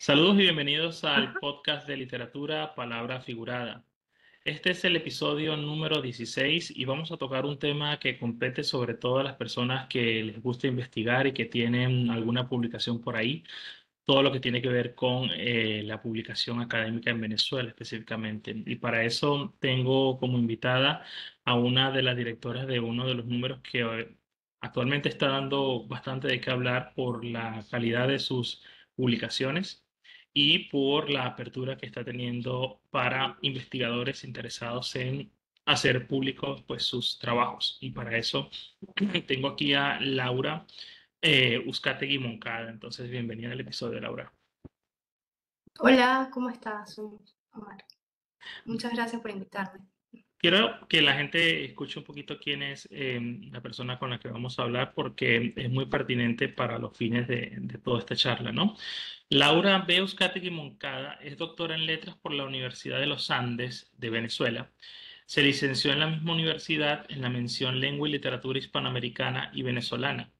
Saludos y bienvenidos al podcast de literatura Palabra Figurada. Este es el episodio número 16 y vamos a tocar un tema que compete sobre todo a las personas que les gusta investigar y que tienen alguna publicación por ahí, todo lo que tiene que ver con la publicación académica en Venezuela específicamente. Y para eso tengo como invitada a una de las directoras de uno de los números que actualmente está dando bastante de qué hablar por la calidad de sus publicaciones y por la apertura que está teniendo para investigadores interesados en hacer públicos pues, sus trabajos. Y para eso tengo aquí a Laura Uzcategui Moncada. Entonces, bienvenida al episodio, Laura. Hola, ¿cómo estás, Omar? Muchas gracias por invitarme. Quiero que la gente escuche un poquito quién es la persona con la que vamos a hablar porque es muy pertinente para los fines de toda esta charla, ¿no? Laura B. Uzcategui Moncada es doctora en letras por la Universidad de los Andes de Venezuela. Se licenció en la misma universidad en la mención Lengua y Literatura Hispanoamericana y Venezolana.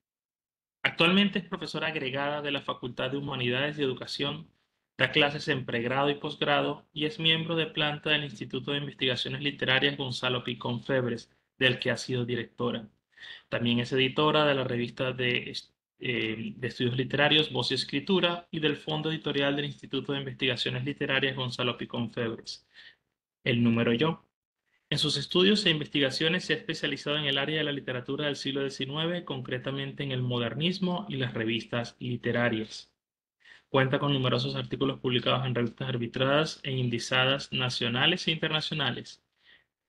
Actualmente es profesora agregada de la Facultad de Humanidades y Educación, da clases en pregrado y posgrado y es miembro de planta del Instituto de Investigaciones Literarias Gonzalo Picón Febres, del que ha sido directora. También es editora de la revista de estudios literarios Voz y Escritura y del fondo editorial del Instituto de Investigaciones Literarias Gonzalo Picón Febres. El número yo. En sus estudios e investigaciones se ha especializado en el área de la literatura del siglo XIX, concretamente en el modernismo y las revistas literarias. Cuenta con numerosos artículos publicados en revistas arbitradas e indizadas nacionales e internacionales.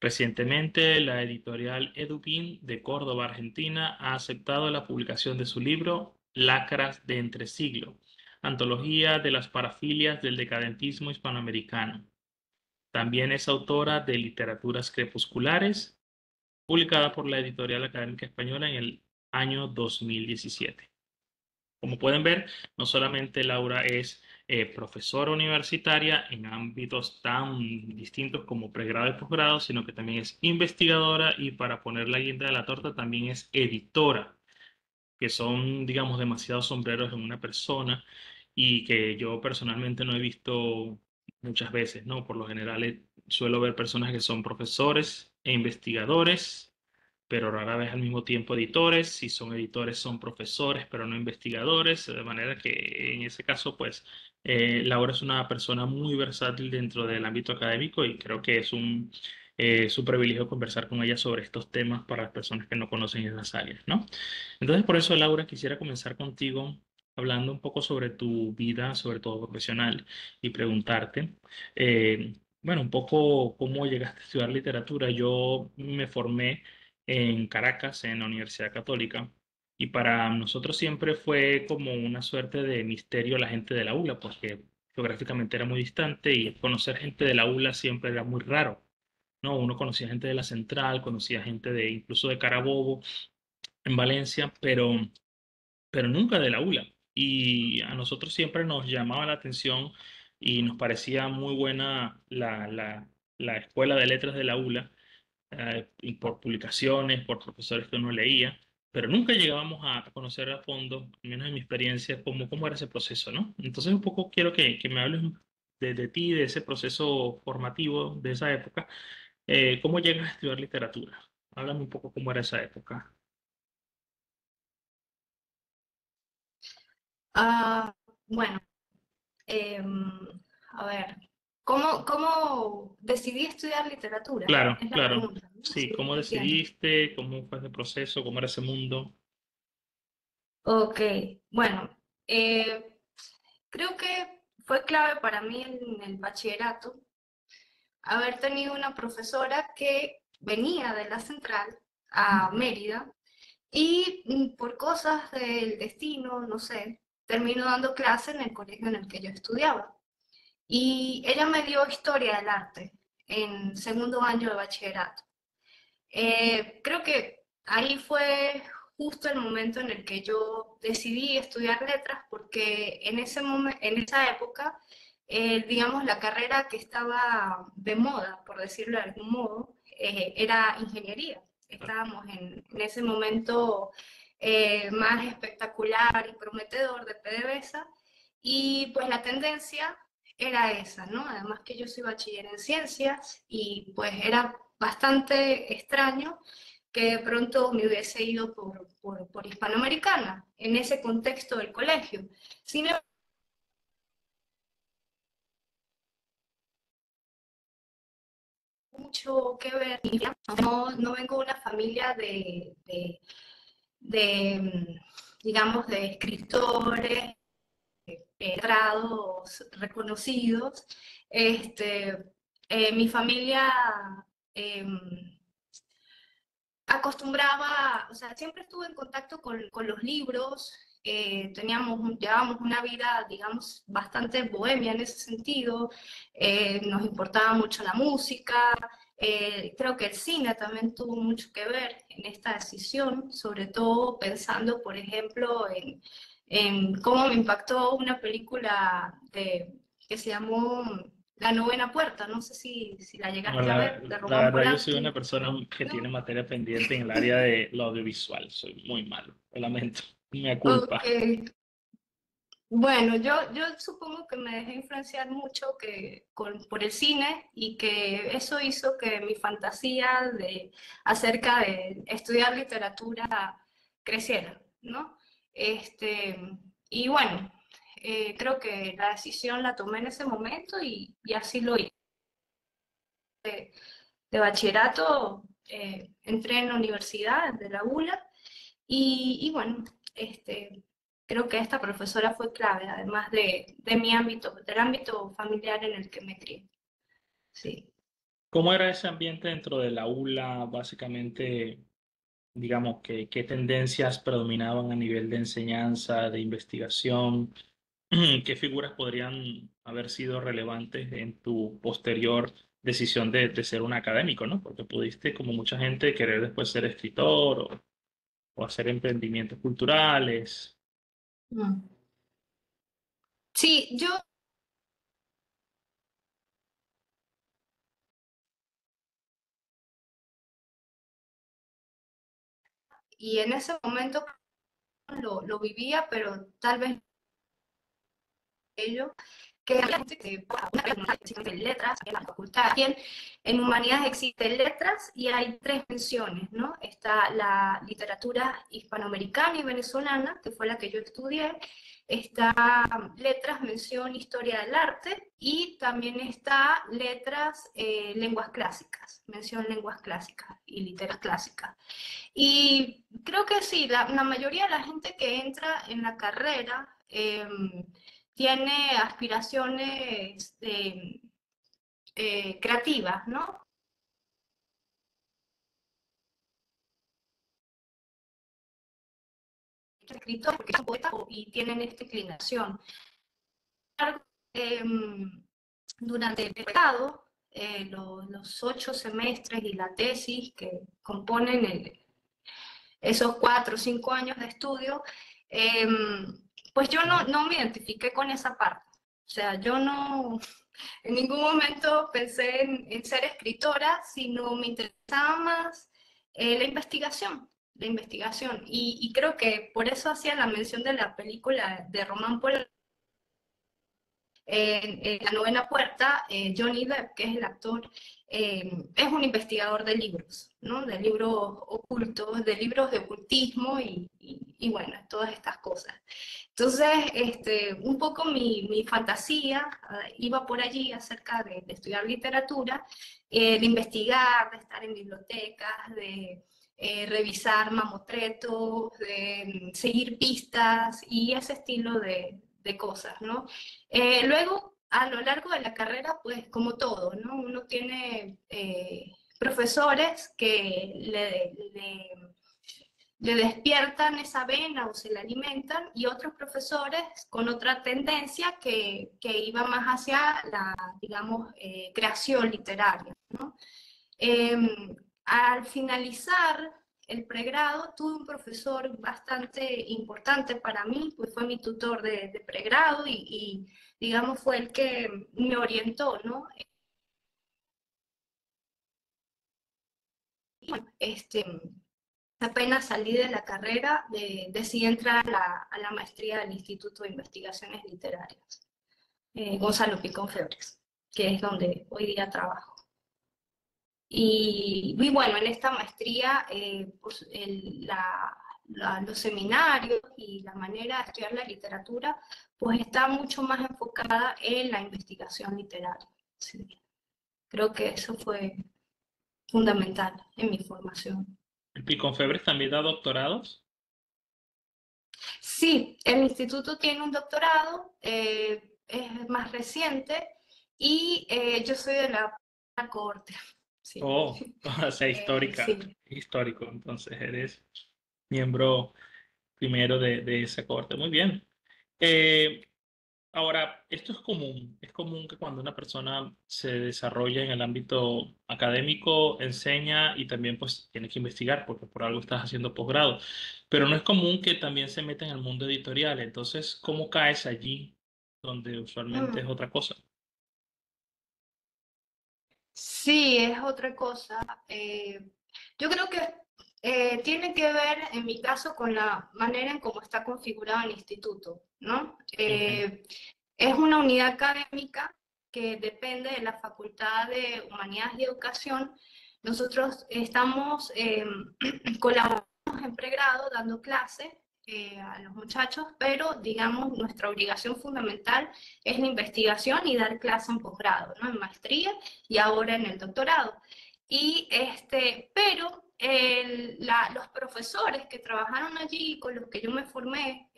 Recientemente, la editorial Edupin de Córdoba, Argentina, ha aceptado la publicación de su libro Lacras de Entresiglo, antología de las parafilias del decadentismo hispanoamericano. También es autora de Literaturas Crepusculares, publicada por la Editorial Académica Española en el año 2017. Como pueden ver, no solamente Laura es profesora universitaria en ámbitos tan distintos como pregrado y posgrado, sino que también es investigadora y para poner la guinda de la torta también es editora, que son, digamos, demasiados sombreros en una persona y que yo personalmente no he visto muchas veces, ¿no? Por lo general suelo ver personas que son profesores e investigadores, pero rara vez al mismo tiempo editores. Si son editores son profesores, pero no investigadores, de manera que en ese caso, pues, Laura es una persona muy versátil dentro del ámbito académico y creo que es un privilegio conversar con ella sobre estos temas para las personas que no conocen esas áreas, ¿no? Entonces, por eso, Laura, quisiera comenzar contigo hablando un poco sobre tu vida, sobre todo profesional, y preguntarte, bueno, un poco cómo llegaste a estudiar literatura. Yo me formé en Caracas, en la Universidad Católica, y para nosotros siempre fue como una suerte de misterio la gente de la ULA, porque geográficamente era muy distante y conocer gente de la ULA siempre era muy raro. ¿No? Uno conocía gente de la Central, conocía gente de incluso de Carabobo en Valencia, pero nunca de la ULA. Y a nosotros siempre nos llamaba la atención y nos parecía muy buena la escuela de letras de la ULA, y por publicaciones, por profesores que uno leía, pero nunca llegábamos a conocer a fondo, al menos en mi experiencia, cómo era ese proceso, ¿no? Entonces un poco quiero que me hables de ti, de ese proceso formativo de esa época. ¿Cómo llegas a estudiar literatura? Háblame un poco cómo era esa época. Ah, bueno, em, a ver, ¿cómo decidí estudiar literatura? Claro, Es la claro. pregunta, ¿no? Sí, Sí, ¿cómo entiendo. decidiste? ¿Cómo fue ese proceso? ¿Cómo era ese mundo? Ok, bueno, creo que fue clave para mí en el bachillerato haber tenido una profesora que venía de la central a Mérida y por cosas del destino, no sé, terminó dando clase en el colegio en el que yo estudiaba. Y ella me dio historia del arte en segundo año de bachillerato. Creo que ahí fue justo el momento en el que yo decidí estudiar letras porque en ese en esa época, digamos, la carrera que estaba de moda, por decirlo de algún modo, era ingeniería. Estábamos en ese momento más espectacular y prometedor de PDVSA Y pues la tendencia era esa, ¿no? Además que yo soy bachiller en ciencias y pues era bastante extraño que de pronto me hubiese ido por Hispanoamericana en ese contexto del colegio. Sin mucho que ver, no vengo de una familia de, digamos, de escritores, grados reconocidos. Este, mi familia eh, acostumbraba, o sea, siempre estuve en contacto con los libros, llevábamos una vida, digamos, bastante bohemia en ese sentido, nos importaba mucho la música, creo que el cine también tuvo mucho que ver en esta decisión, sobre todo pensando, por ejemplo, en cómo me impactó una película que se llamó La Novena Puerta, no sé si la No, llegaste a ver, de la Roman verdad, yo soy una Polanski. persona que tiene No, materia pendiente en el área de lo audiovisual. Soy muy malo. Lo lamento. Me ok. culpa. Bueno, yo supongo que me dejé influenciar mucho por el cine y que eso hizo que mi fantasía acerca de estudiar literatura creciera, ¿no? Este, y bueno, creo que la decisión la tomé en ese momento y así lo hice. De bachillerato entré en la universidad de la ULA y bueno, este, creo que esta profesora fue clave, además de mi ámbito, del ámbito familiar en el que me crié. Sí. ¿Cómo era ese ambiente dentro de la ULA? Básicamente, digamos, qué tendencias predominaban a nivel de enseñanza, de investigación? ¿Qué figuras podrían haber sido relevantes en tu posterior decisión de ser un académico, ¿no? Porque pudiste, como mucha gente, querer después ser escritor o hacer emprendimientos culturales. Mm. Sí, y en ese momento lo vivía, pero tal vez ello que hay gente que existen letras en la facultad. Aquí en humanidades existen letras y hay tres menciones, ¿no? Está la literatura hispanoamericana y venezolana, que fue la que yo estudié, está letras, mención historia del arte, y también está letras, lenguas clásicas, mención lenguas clásicas y literas clásicas. Y creo que sí, la mayoría de la gente que entra en la carrera tiene aspiraciones creativas, ¿no? Escritores, porque son poetas y tienen esta inclinación. Eh, Durante el grado, los 8 semestres y la tesis que componen esos 4 o 5 años de estudio, eh, pues yo no me identifiqué con esa parte. O sea, yo no, en ningún momento pensé en ser escritora, sino me interesaba más la investigación. Y creo que por eso hacía la mención de la película de Román Polanski, en La Novena Puerta, Johnny Depp, que es el actor, es un investigador de libros, ¿no? De libros ocultos, de libros de ocultismo y bueno, todas estas cosas. Entonces, un poco mi fantasía iba por allí acerca de estudiar literatura, de investigar, de estar en bibliotecas, de revisar mamotretos, de seguir pistas y ese estilo de cosas, ¿no? Luego, a lo largo de la carrera, pues como todo, ¿no? Uno tiene profesores que le despiertan esa vena o se la alimentan, y otros profesores con otra tendencia que iba más hacia la, digamos, creación literaria, ¿no? Eh, Al finalizar el pregrado, tuve un profesor bastante importante para mí, pues fue mi tutor de pregrado y, digamos, fue el que me orientó, ¿no? Y, bueno, apenas salí de la carrera, decidí entrar a la maestría del Instituto de Investigaciones Literarias, Gonzalo Picón Febres, que es donde hoy día trabajo. Y bueno, en esta maestría, pues, los seminarios y la manera de estudiar la literatura, pues está mucho más enfocada en la investigación literaria. Sí. Creo que eso fue fundamental en mi formación. ¿El Piconfebres también da doctorados? Sí, el instituto tiene un doctorado, es más reciente y yo soy de la cohorte. Sí. Oh, o sea, histórica, Sí. histórico, entonces eres miembro primero de esa corte. Muy bien. Eh, Ahora, esto es común que cuando una persona se desarrolla en el ámbito académico, enseña y también pues tiene que investigar porque por algo estás haciendo posgrado, pero no es común que también se meta en el mundo editorial. Entonces, ¿cómo caes allí donde usualmente es Mm. otra cosa? Sí, es otra cosa. Yo creo que tiene que ver, en mi caso, con la manera en cómo está configurado el instituto, ¿no? Ok. Es una unidad académica que depende de la Facultad de Humanidades y Educación. Nosotros estamos colaboramos en pregrado dando clases a los muchachos, pero digamos nuestra obligación fundamental es la investigación y dar clase en posgrado, ¿no? En maestría y ahora en el doctorado. Pero los profesores que trabajaron allí, con los que yo me formé,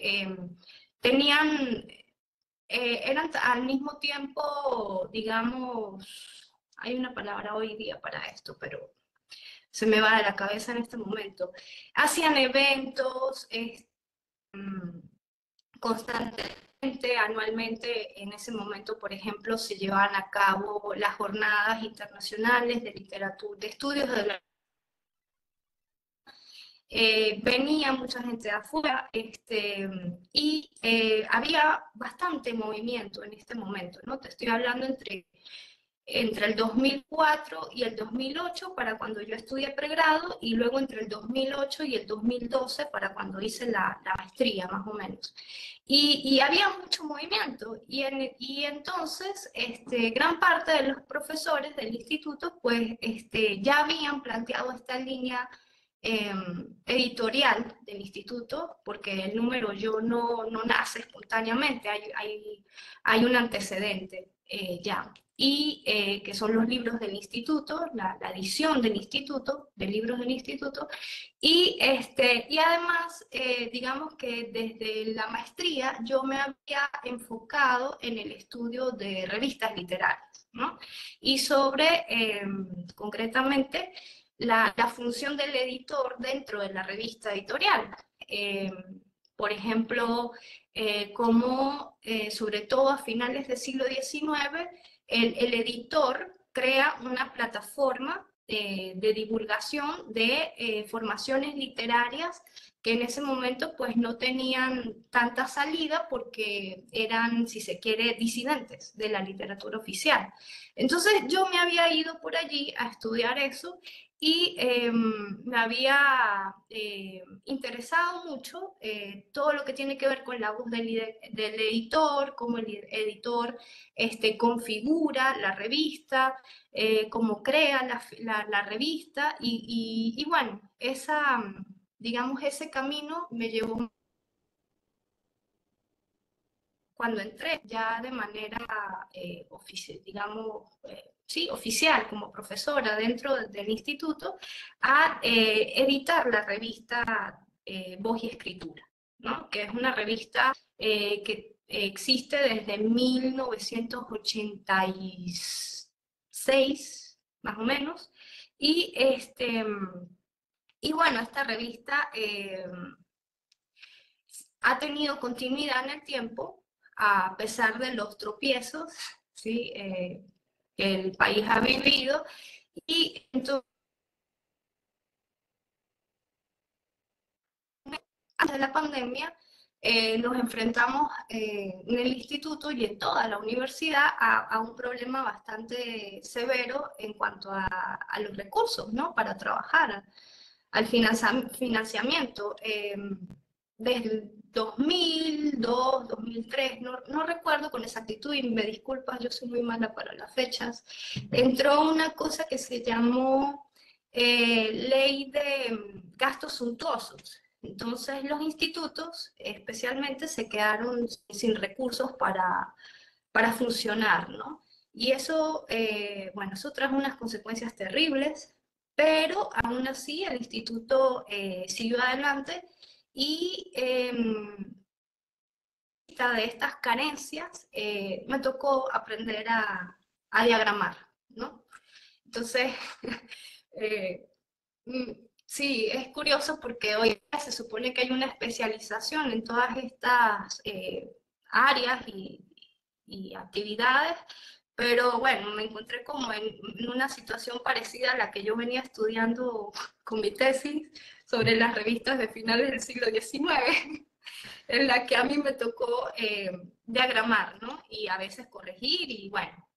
tenían, eran al mismo tiempo, digamos, hay una palabra hoy día para esto, pero se me va de la cabeza en este momento. Hacían eventos constantemente, anualmente, en ese momento, por ejemplo, se llevaban a cabo las jornadas internacionales de literatura, de estudios de la venía mucha gente de afuera y había bastante movimiento en este momento, ¿no? Te estoy hablando entre el 2004 y el 2008 para cuando yo estudié pregrado y luego entre el 2008 y el 2012 para cuando hice la maestría, más o menos. Y había mucho movimiento y entonces gran parte de los profesores del instituto pues ya habían planteado esta línea eh, editorial del instituto, porque el número yo no nace espontáneamente, hay un antecedente ya y que son los libros del instituto, la edición del instituto, de libros del instituto, y además, digamos que desde la maestría yo me había enfocado en el estudio de revistas literarias, ¿no? Y sobre, concretamente, la función del editor dentro de la revista editorial. Eh, por ejemplo, como sobre todo a finales del siglo XIX, el editor crea una plataforma de divulgación de formaciones literarias que en ese momento pues no tenían tanta salida porque eran, si se quiere, disidentes de la literatura oficial. Entonces yo me había ido por allí a estudiar eso y me había interesado mucho todo lo que tiene que ver con la voz del editor, cómo el editor configura la revista, cómo crea la revista y bueno, digamos, ese camino me llevó cuando entré ya de manera oficial, digamos, sí, oficial como profesora dentro del instituto, a editar la revista Voz y Escritura, ¿no? Que es una revista que existe desde 1986, más o menos, y, y bueno, esta revista ha tenido continuidad en el tiempo, a pesar de los tropiezos, ¿sí? Que el país ha vivido, y entonces, antes de la pandemia, nos enfrentamos en el instituto y en toda la universidad a un problema bastante severo en cuanto a los recursos, ¿no? Para trabajar. financiamiento. Desde el 2002, 2003, no recuerdo con exactitud y me disculpas, yo soy muy mala para las fechas, entró una cosa que se llamó Ley de Gastos Suntuosos. Entonces los institutos especialmente se quedaron sin recursos para funcionar, ¿no? Y eso, bueno, eso trajo unas consecuencias terribles, pero aún así el instituto siguió adelante y de estas carencias me tocó aprender a diagramar, ¿no? Entonces, eh, sí, es curioso porque hoy se supone que hay una especialización en todas estas áreas y actividades, pero bueno, me encontré como en una situación parecida a la que yo venía estudiando con mi tesis sobre las revistas de finales del siglo XIX, en la que a mí me tocó diagramar, ¿no? Y a veces corregir y bueno,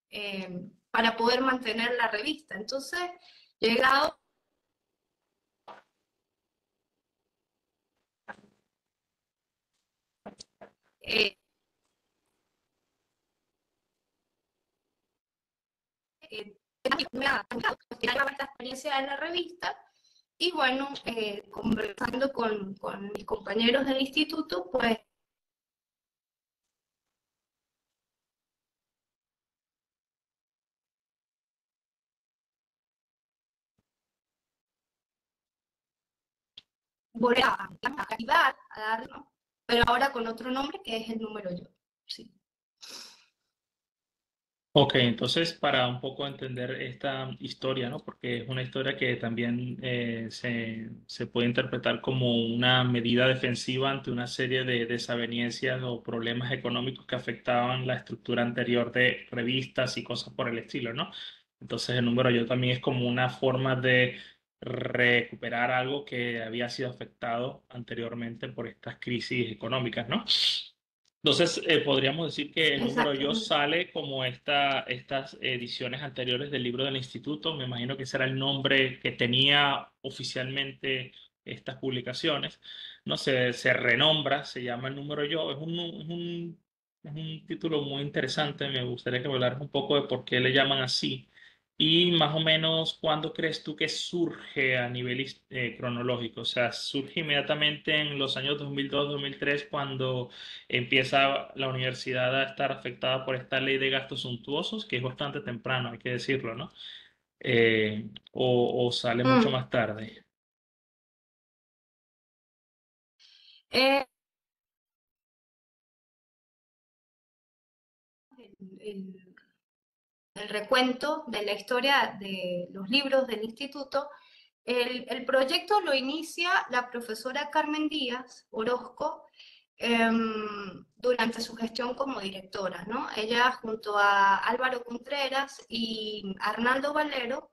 para poder mantener la revista. Entonces, llegado eh, eh, esta experiencia en la revista y bueno, conversando con mis compañeros del instituto, pues volver a activar, a dar, ¿no? Pero ahora con otro nombre que es el número yo. Sí. Ok, entonces para un poco entender esta historia, ¿no? Porque es una historia que también se puede interpretar como una medida defensiva ante una serie de desavenencias o problemas económicos que afectaban la estructura anterior de revistas y cosas por el estilo, ¿no? Entonces el número yo también es como una forma de recuperar algo que había sido afectado anteriormente por estas crisis económicas, ¿no? Entonces, podríamos decir que el número yo Exactamente. sale como estas ediciones anteriores del libro del instituto. Me imagino que ese era el nombre que tenía oficialmente estas publicaciones. No sé, se renombra, se llama el número yo. Es un título muy interesante. Me gustaría que hablaras un poco de por qué le llaman así. Y más o menos, ¿cuándo crees tú que surge a nivel cronológico? O sea, surge inmediatamente en los años 2002-2003 cuando empieza la universidad a estar afectada por esta ley de gastos suntuosos, que es bastante temprano, hay que decirlo, ¿no? O sale mucho Mm. más tarde. Eh, el, el recuento de la historia de los libros del instituto. El proyecto lo inicia la profesora Carmen Díaz Orozco durante su gestión como directora, ¿no? Ella junto a Álvaro Contreras y Arnaldo Valero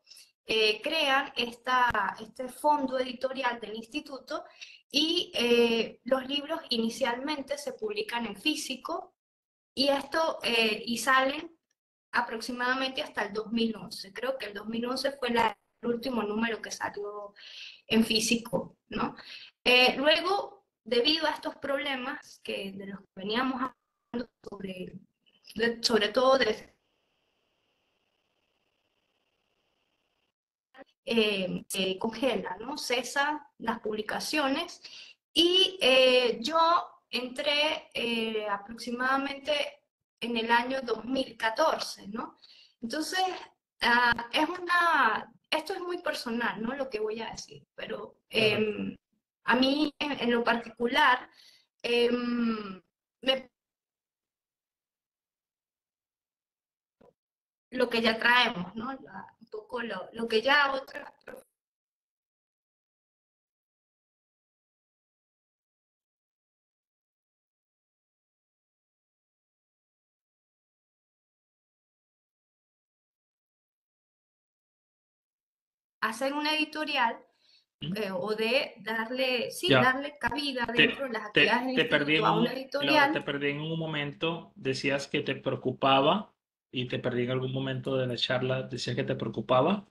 crean este fondo editorial del instituto y los libros inicialmente se publican en físico y salen aproximadamente hasta el 2011. Creo que el 2011 fue el último número que salió en físico, ¿no? Luego, debido a estos problemas de los que veníamos hablando, sobre todo se congela, ¿no? Cesan las publicaciones y yo entré aproximadamente en el año 2014, ¿no? Entonces, esto es muy personal, ¿no? Lo que voy a decir, pero Claro. a mí en lo particular, eh, me, lo que ya traemos, ¿no? Un poco lo que ya otras hacer una editorial ¿Mm? o de darle, sí, Ya, darle cabida dentro te, de las actividades te, del te perdí instituto a una Laura, te editorial. perdí en un momento, decías que te preocupaba y te perdí en algún momento de la charla, decías que te preocupaba.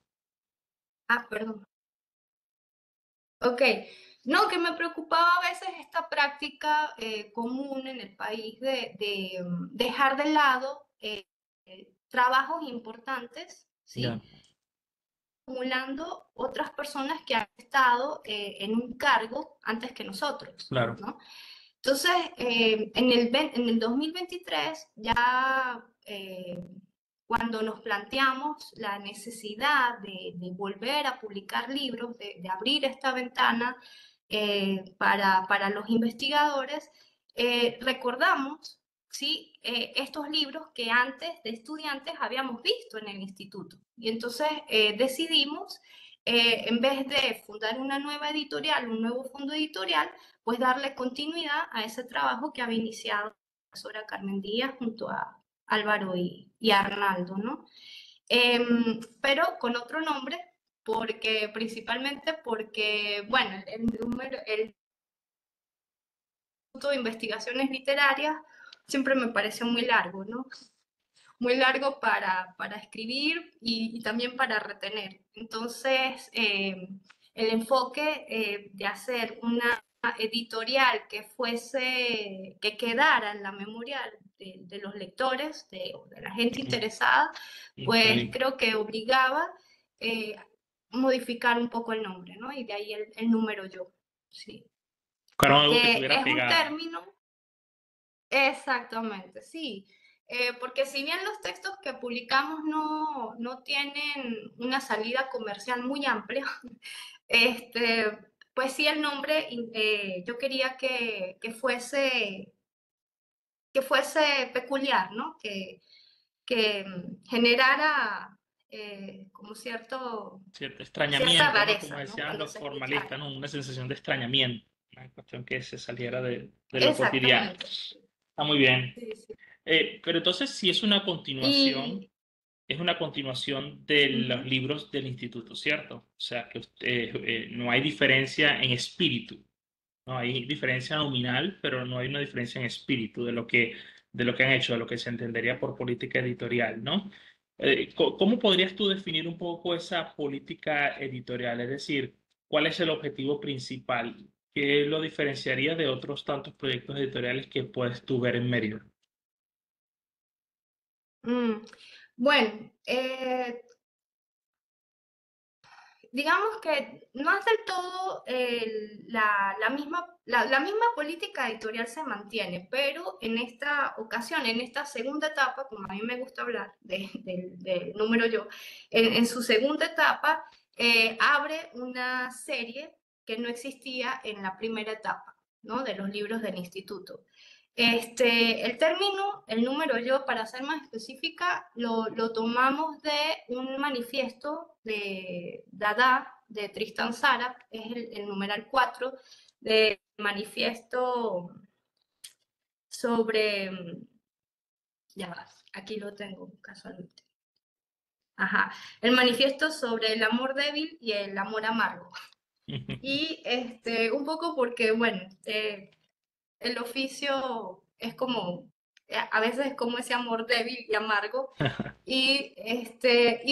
Ah, perdón. Ok, no, que me preocupaba a veces esta práctica común en el país de dejar de lado trabajos importantes, Ya, ¿sí? Acumulando otras personas que han estado en un cargo antes que nosotros, claro, ¿no? Entonces, en el 2023, ya cuando nos planteamos la necesidad de volver a publicar libros, de abrir esta ventana para los investigadores, recordamos, ¿sí? Estos libros que antes de estudiantes habíamos visto en el instituto. Y entonces decidimos, en vez de fundar una nueva editorial, un nuevo fondo editorial, pues darle continuidad a ese trabajo que había iniciado la profesora Carmen Díaz junto a Álvaro y Arnaldo, ¿no? Pero con otro nombre, porque principalmente porque, bueno, el Instituto de Investigaciones Literarias siempre me pareció muy largo, ¿no? Muy largo para escribir y también para retener. Entonces, el enfoque de hacer una editorial que fuese, que quedara en la memoria de los lectores, de la gente interesada, pues ok. creo que obligaba eh, modificar un poco el nombre, ¿no? Y de ahí el número yo, sí. Buscaron algo que Que tuviera es un pegada. término. Exactamente, sí. Porque si bien los textos que publicamos no tienen una salida comercial muy amplia, este, pues sí el nombre yo quería que fuese peculiar, ¿no? Que generara como Cierto cierta extrañamiento, ¿no? Como rareza, ¿no? decían Cuando los se formalistas, escuchara. ¿no? Una sensación de extrañamiento, una cuestión que se saliera de lo cotidiano. Exactamente. Está muy bien. Sí, sí. Pero entonces, si Y es una continuación de los ujú. libros del instituto, ¿cierto? O sea, que no hay diferencia en espíritu, no hay diferencia nominal, pero no hay una diferencia en espíritu de lo que han hecho, de lo que se entendería por política editorial, ¿no? ¿Cómo podrías tú definir un poco esa política editorial? Es decir, ¿cuál es el objetivo principal? ¿Qué lo diferenciaría de otros tantos proyectos editoriales que puedes tú ver en Mérida? Mm, bueno, digamos que no es del todo la misma política editorial se mantiene, pero en esta ocasión, en esta segunda etapa, como a mí me gusta hablar del número yo, en su segunda etapa abre una serie que no existía en la primera etapa, ¿no? De los libros del instituto. El término, el número yo, para ser más específica, lo tomamos de un manifiesto de Dada, de Tristan Tzara, es el numeral 4 del manifiesto sobre, ya va, aquí lo tengo casualmente. Ajá, el manifiesto sobre el amor débil y el amor amargo. Y un poco porque, bueno, el oficio es como, a veces es como ese amor débil y amargo. Y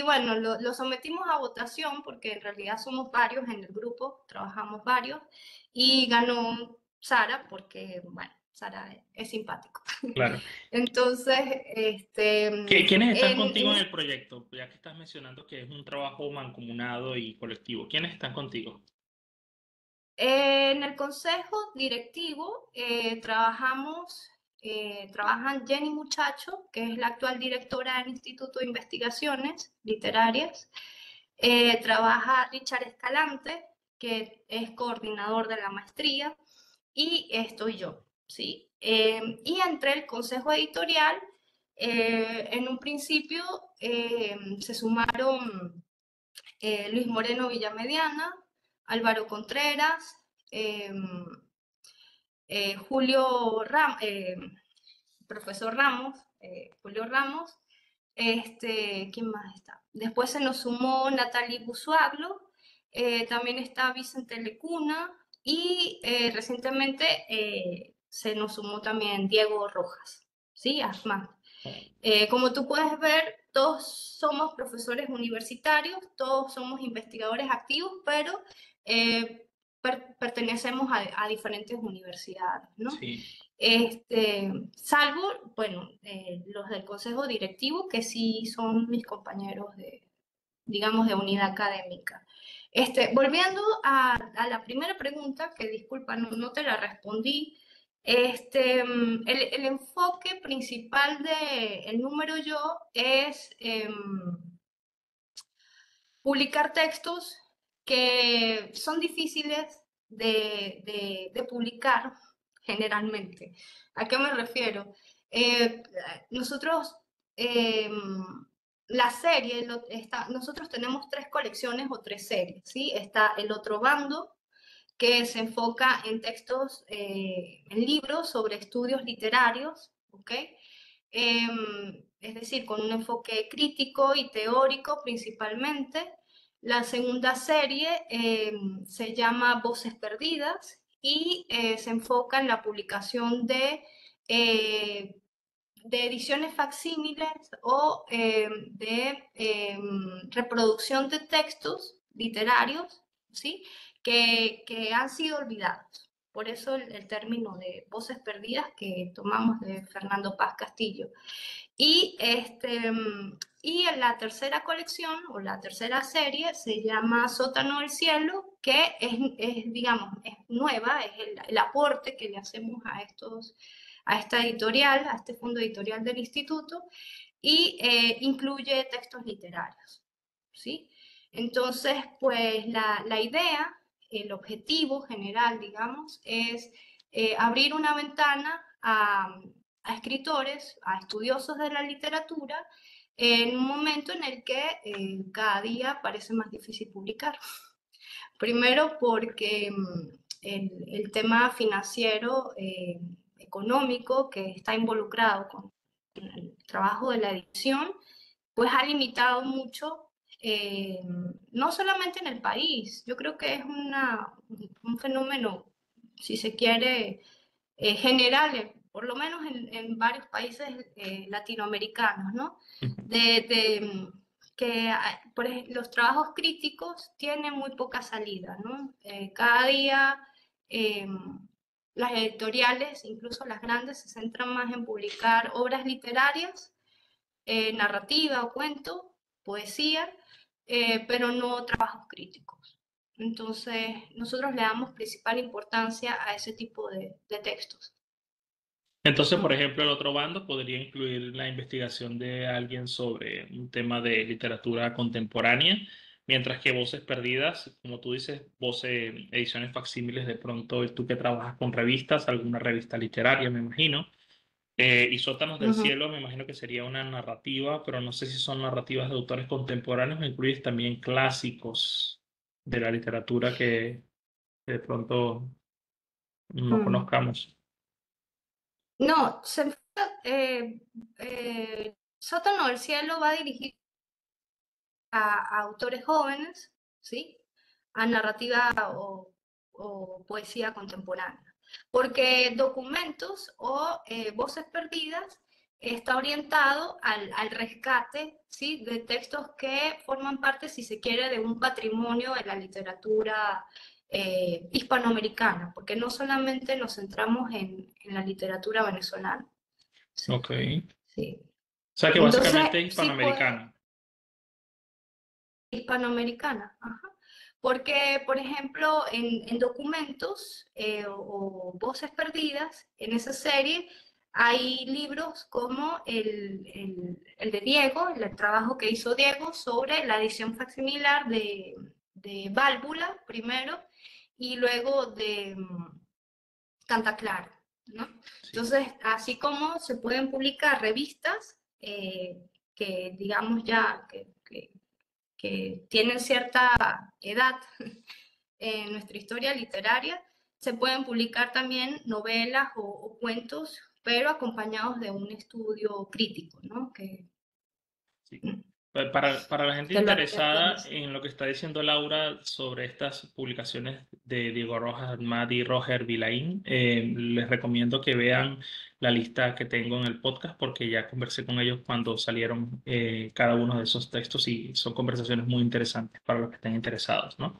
bueno, lo sometimos a votación porque en realidad somos varios en el grupo, trabajamos varios, y ganó Sara porque, bueno, Sara es simpático. Claro. Entonces, ¿Quiénes están contigo en en el proyecto? Ya que estás mencionando que es un trabajo mancomunado y colectivo. ¿Quiénes están contigo? En el consejo directivo trabajan Jenny Muchacho, que es la actual directora del Instituto de Investigaciones Literarias, trabaja Richard Escalante, que es coordinador de la maestría, y estoy yo, ¿sí? Y entre el consejo editorial, en un principio se sumaron Luis Moreno Villamediana, Álvaro Contreras, eh, Julio profesor Ramos, Julio Ramos, ¿quién más está? Después se nos sumó Natalie Busuaglo, también está Vicente Lecuna y recientemente se nos sumó también Diego Rojas, ¿sí? Asmán. Como tú puedes ver, todos somos profesores universitarios, todos somos investigadores activos, pero pertenecemos a diferentes universidades, ¿no? Sí. Salvo, bueno, los del consejo directivo, que sí son mis compañeros digamos, de unidad académica. Volviendo a la primera pregunta, que disculpa, no te la respondí, el enfoque principal del número yo es publicar textos que son difíciles de publicar generalmente. ¿A qué me refiero? Nosotros, eh, la serie, nosotros tenemos 3 colecciones o 3 series, ¿sí? Está El Otro Bando, que se enfoca en textos, en libros sobre estudios literarios, ¿ok? Es decir, con un enfoque crítico y teórico principalmente. La segunda serie se llama Voces Perdidas y se enfoca en la publicación eh, de ediciones facsímiles o reproducción de textos literarios, ¿sí? que han sido olvidados. Por eso el término de voces perdidas que tomamos de Fernando Paz Castillo. Y en la tercera colección o la tercera serie se llama Sótano del Cielo, que digamos, es nueva, es el aporte que le hacemos a esta editorial, a este fondo editorial del instituto, y incluye textos literarios, ¿sí? Entonces, pues la idea, el objetivo general, digamos, es abrir una ventana a escritores, a estudiosos de la literatura, en un momento en el que cada día parece más difícil publicar. Primero porque el tema financiero, económico que está involucrado con el trabajo de la edición, pues ha limitado mucho, no solamente en el país, yo creo que es un fenómeno, si se quiere, general, por lo menos en varios países latinoamericanos, ¿no? Que por ejemplo, los trabajos críticos tienen muy poca salida, ¿no? Cada día eh, las editoriales, incluso las grandes, se centran más en publicar obras literarias, narrativa o cuento, poesía, pero no trabajos críticos. Entonces, nosotros le damos principal importancia a ese tipo de textos. Entonces, por ejemplo, el otro bando podría incluir la investigación de alguien sobre un tema de literatura contemporánea, mientras que Voces Perdidas, como tú dices, voces, ediciones facsímiles, de pronto tú que trabajas con revistas, alguna revista literaria, me imagino. Y Sótanos Uh del -huh. Cielo, me imagino que sería una narrativa, pero no sé si son narrativas de autores contemporáneos o incluyes también clásicos de la literatura que de pronto no Mm. conozcamos. No, Sótano del Cielo va dirigido a autores jóvenes, ¿sí? A narrativa o poesía contemporánea. Porque documentos o voces perdidas está orientado al rescate, ¿sí? De textos que forman parte, si se quiere, de un patrimonio de la literatura hispanoamericana, porque no solamente nos centramos en la literatura venezolana. Sí, Ok. O sí. sea que Entonces, básicamente es sí puede, hispanoamericana. hispanoamericana, ajá. Porque, por ejemplo, en documentos o voces perdidas, en esa serie hay libros como el de Diego, el trabajo que hizo Diego sobre la edición facsimilar de Válvula primero y luego de Canta Claro, ¿no? Sí. Entonces, así como se pueden publicar revistas que digamos ya que tienen cierta edad en nuestra historia literaria, se pueden publicar también novelas o cuentos, pero acompañados de un estudio crítico, ¿no? Sí. Para la gente Que lo interesada actualice. en lo que está diciendo Laura sobre estas publicaciones de Diego Rojas Armat y Roger Vilaín, les recomiendo que vean la lista que tengo en el podcast porque ya conversé con ellos cuando salieron cada uno de esos textos y son conversaciones muy interesantes para los que estén interesados, ¿no?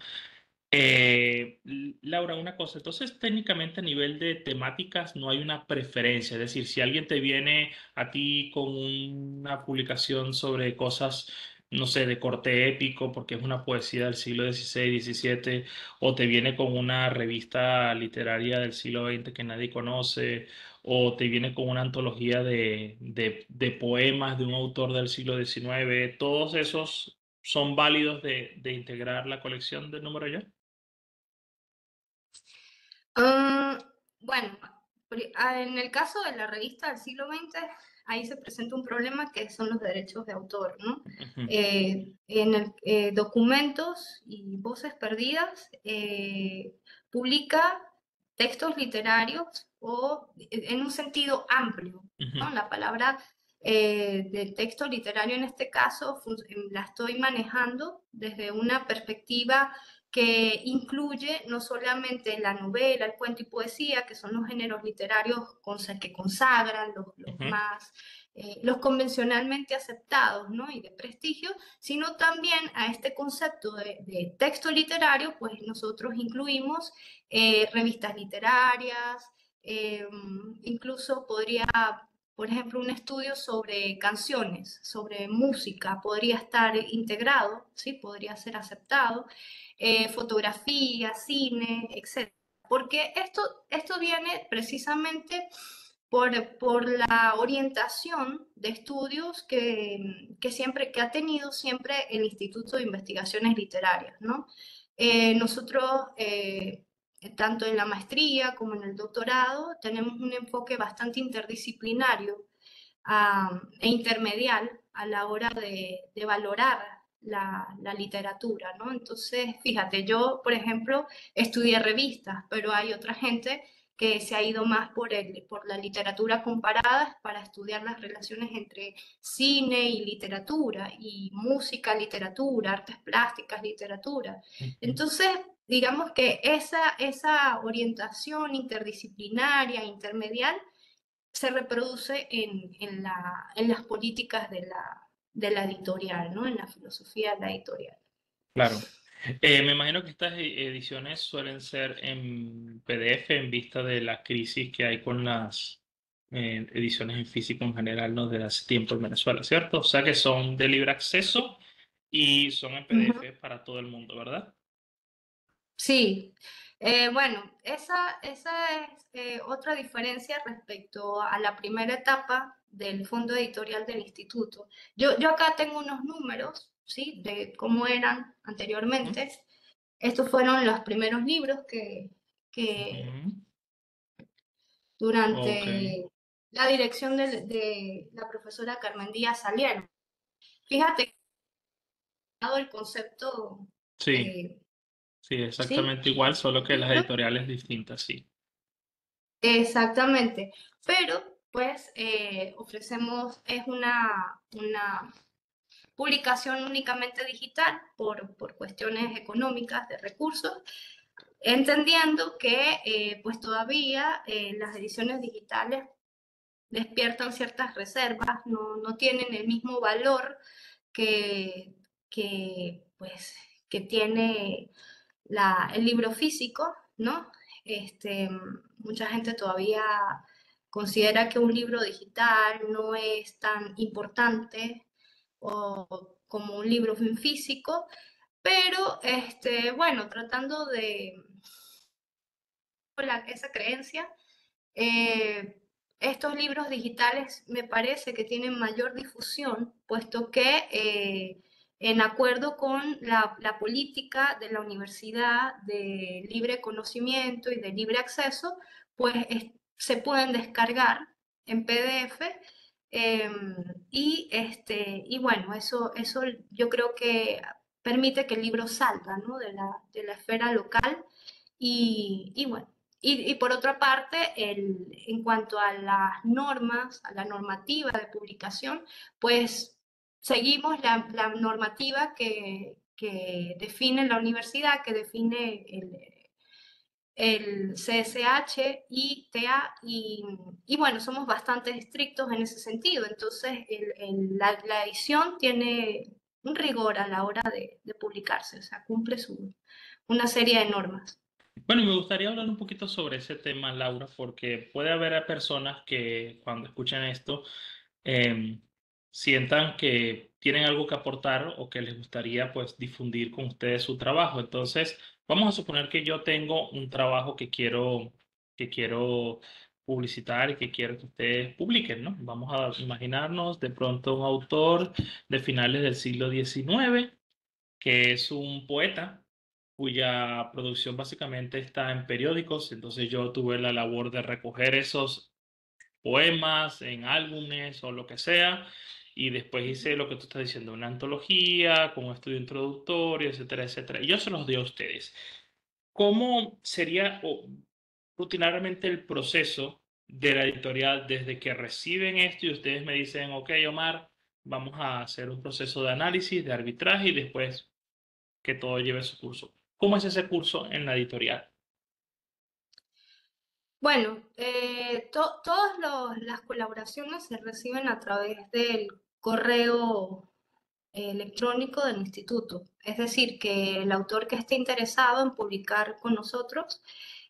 Laura, una cosa, entonces técnicamente a nivel de temáticas no hay una preferencia, es decir, si alguien te viene a ti con una publicación sobre cosas, no sé, de corte épico, porque es una poesía del siglo XVI, XVII, o te viene con una revista literaria del siglo XX que nadie conoce, o te viene con una antología de poemas de un autor del siglo XIX, todos esos son válidos de integrar la colección del número ya. Ah, bueno, en el caso de la revista del siglo XX, ahí se presenta un problema que son los derechos de autor, ¿no? Ujú, Documentos y Voces Perdidas publica textos literarios o en un sentido amplio, ¿no? ujú, La palabra de texto literario en este caso la estoy manejando desde una perspectiva que incluye no solamente la novela, el cuento y poesía, que son los géneros literarios que consagran los ujú, más, los convencionalmente aceptados, ¿no? Y de prestigio, sino también a este concepto de texto literario, pues nosotros incluimos revistas literarias, eh, incluso podría, por ejemplo, un estudio sobre canciones, sobre música, podría estar integrado, ¿sí? Podría ser aceptado, fotografía, cine, etcétera. Porque esto viene precisamente por la orientación de estudios que ha tenido siempre el Instituto de Investigaciones Literarias, ¿no? Nosotros, tanto en la maestría como en el doctorado, tenemos un enfoque bastante interdisciplinario e intermedial a la hora de valorar la literatura, ¿no? Entonces, fíjate, yo, por ejemplo, estudié revistas, pero hay otra gente que se ha ido más por la literatura comparada para estudiar las relaciones entre cine y literatura, y música, literatura, artes plásticas, literatura. ujú. Entonces, digamos que esa orientación interdisciplinaria, intermedial, se reproduce en las políticas de la editorial, ¿no? En la filosofía de la editorial. Claro. Me imagino que estas ediciones suelen ser en PDF en vista de la crisis que hay con las ediciones en físico en general, ¿no? Desde hace tiempo en Venezuela, ¿cierto? O sea que son de libre acceso y son en Ujú. PDF para todo el mundo, ¿verdad? Sí, bueno, esa es otra diferencia respecto a la primera etapa del fondo editorial del instituto. Yo acá tengo unos números, ¿sí? De cómo eran Ujú, anteriormente. Estos fueron los primeros libros que ujú. Ok, durante la dirección de la profesora Carmen Díaz salieron. Fíjate que dado el concepto, sí, eh, sí, ¿sí? exactamente igual, solo que las Libro, editoriales distintas, sí. exactamente. Pero, pues, ofrecemos, es una publicación únicamente digital por cuestiones económicas de recursos, entendiendo que, pues, todavía las ediciones digitales despiertan ciertas reservas, no tienen el mismo valor que, pues, que tiene el libro físico, ¿no? Mucha gente todavía considera que un libro digital no es tan importante como un libro físico, pero bueno, tratando de esa creencia, eh, estos libros digitales me parece que tienen mayor difusión, puesto que en acuerdo con la política de la universidad de libre conocimiento y de libre acceso, pues se pueden descargar en PDF. eh, y bueno, eso yo creo que permite que el libro salga, ¿no? de la esfera local y bueno, y por otra parte, en cuanto a las normas, a la normativa de publicación, pues seguimos la normativa que define la universidad, que define el CSH y TA, y bueno, somos bastante estrictos en ese sentido. Entonces, la edición tiene un rigor a la hora de publicarse, o sea, cumple una serie de normas. Bueno, me gustaría hablar un poquito sobre ese tema, Laura, porque puede haber a personas que cuando escuchen esto em, sientan que tienen algo que aportar o que les gustaría pues difundir con ustedes su trabajo. Entonces, vamos a suponer que yo tengo un trabajo que quiero publicitar y que quiero que ustedes publiquen, ¿no? Vamos a imaginarnos de pronto un autor de finales del siglo XIX que es un poeta cuya producción básicamente está en periódicos. Entonces yo tuve la labor de recoger esos poemas en álbumes o lo que sea, y después hice lo que tú estás diciendo, una antología con un estudio introductorio, etcétera, etcétera. Y yo se los doy a ustedes. ¿Cómo sería rutinariamente el proceso de la editorial desde que reciben esto y ustedes me dicen, ok, Omar, vamos a hacer un proceso de análisis, de arbitraje y después que todo lleve su curso? ¿Cómo es ese curso en la editorial? Bueno, todas las colaboraciones se reciben a través del correo electrónico del instituto. Es decir, que el autor que esté interesado en publicar con nosotros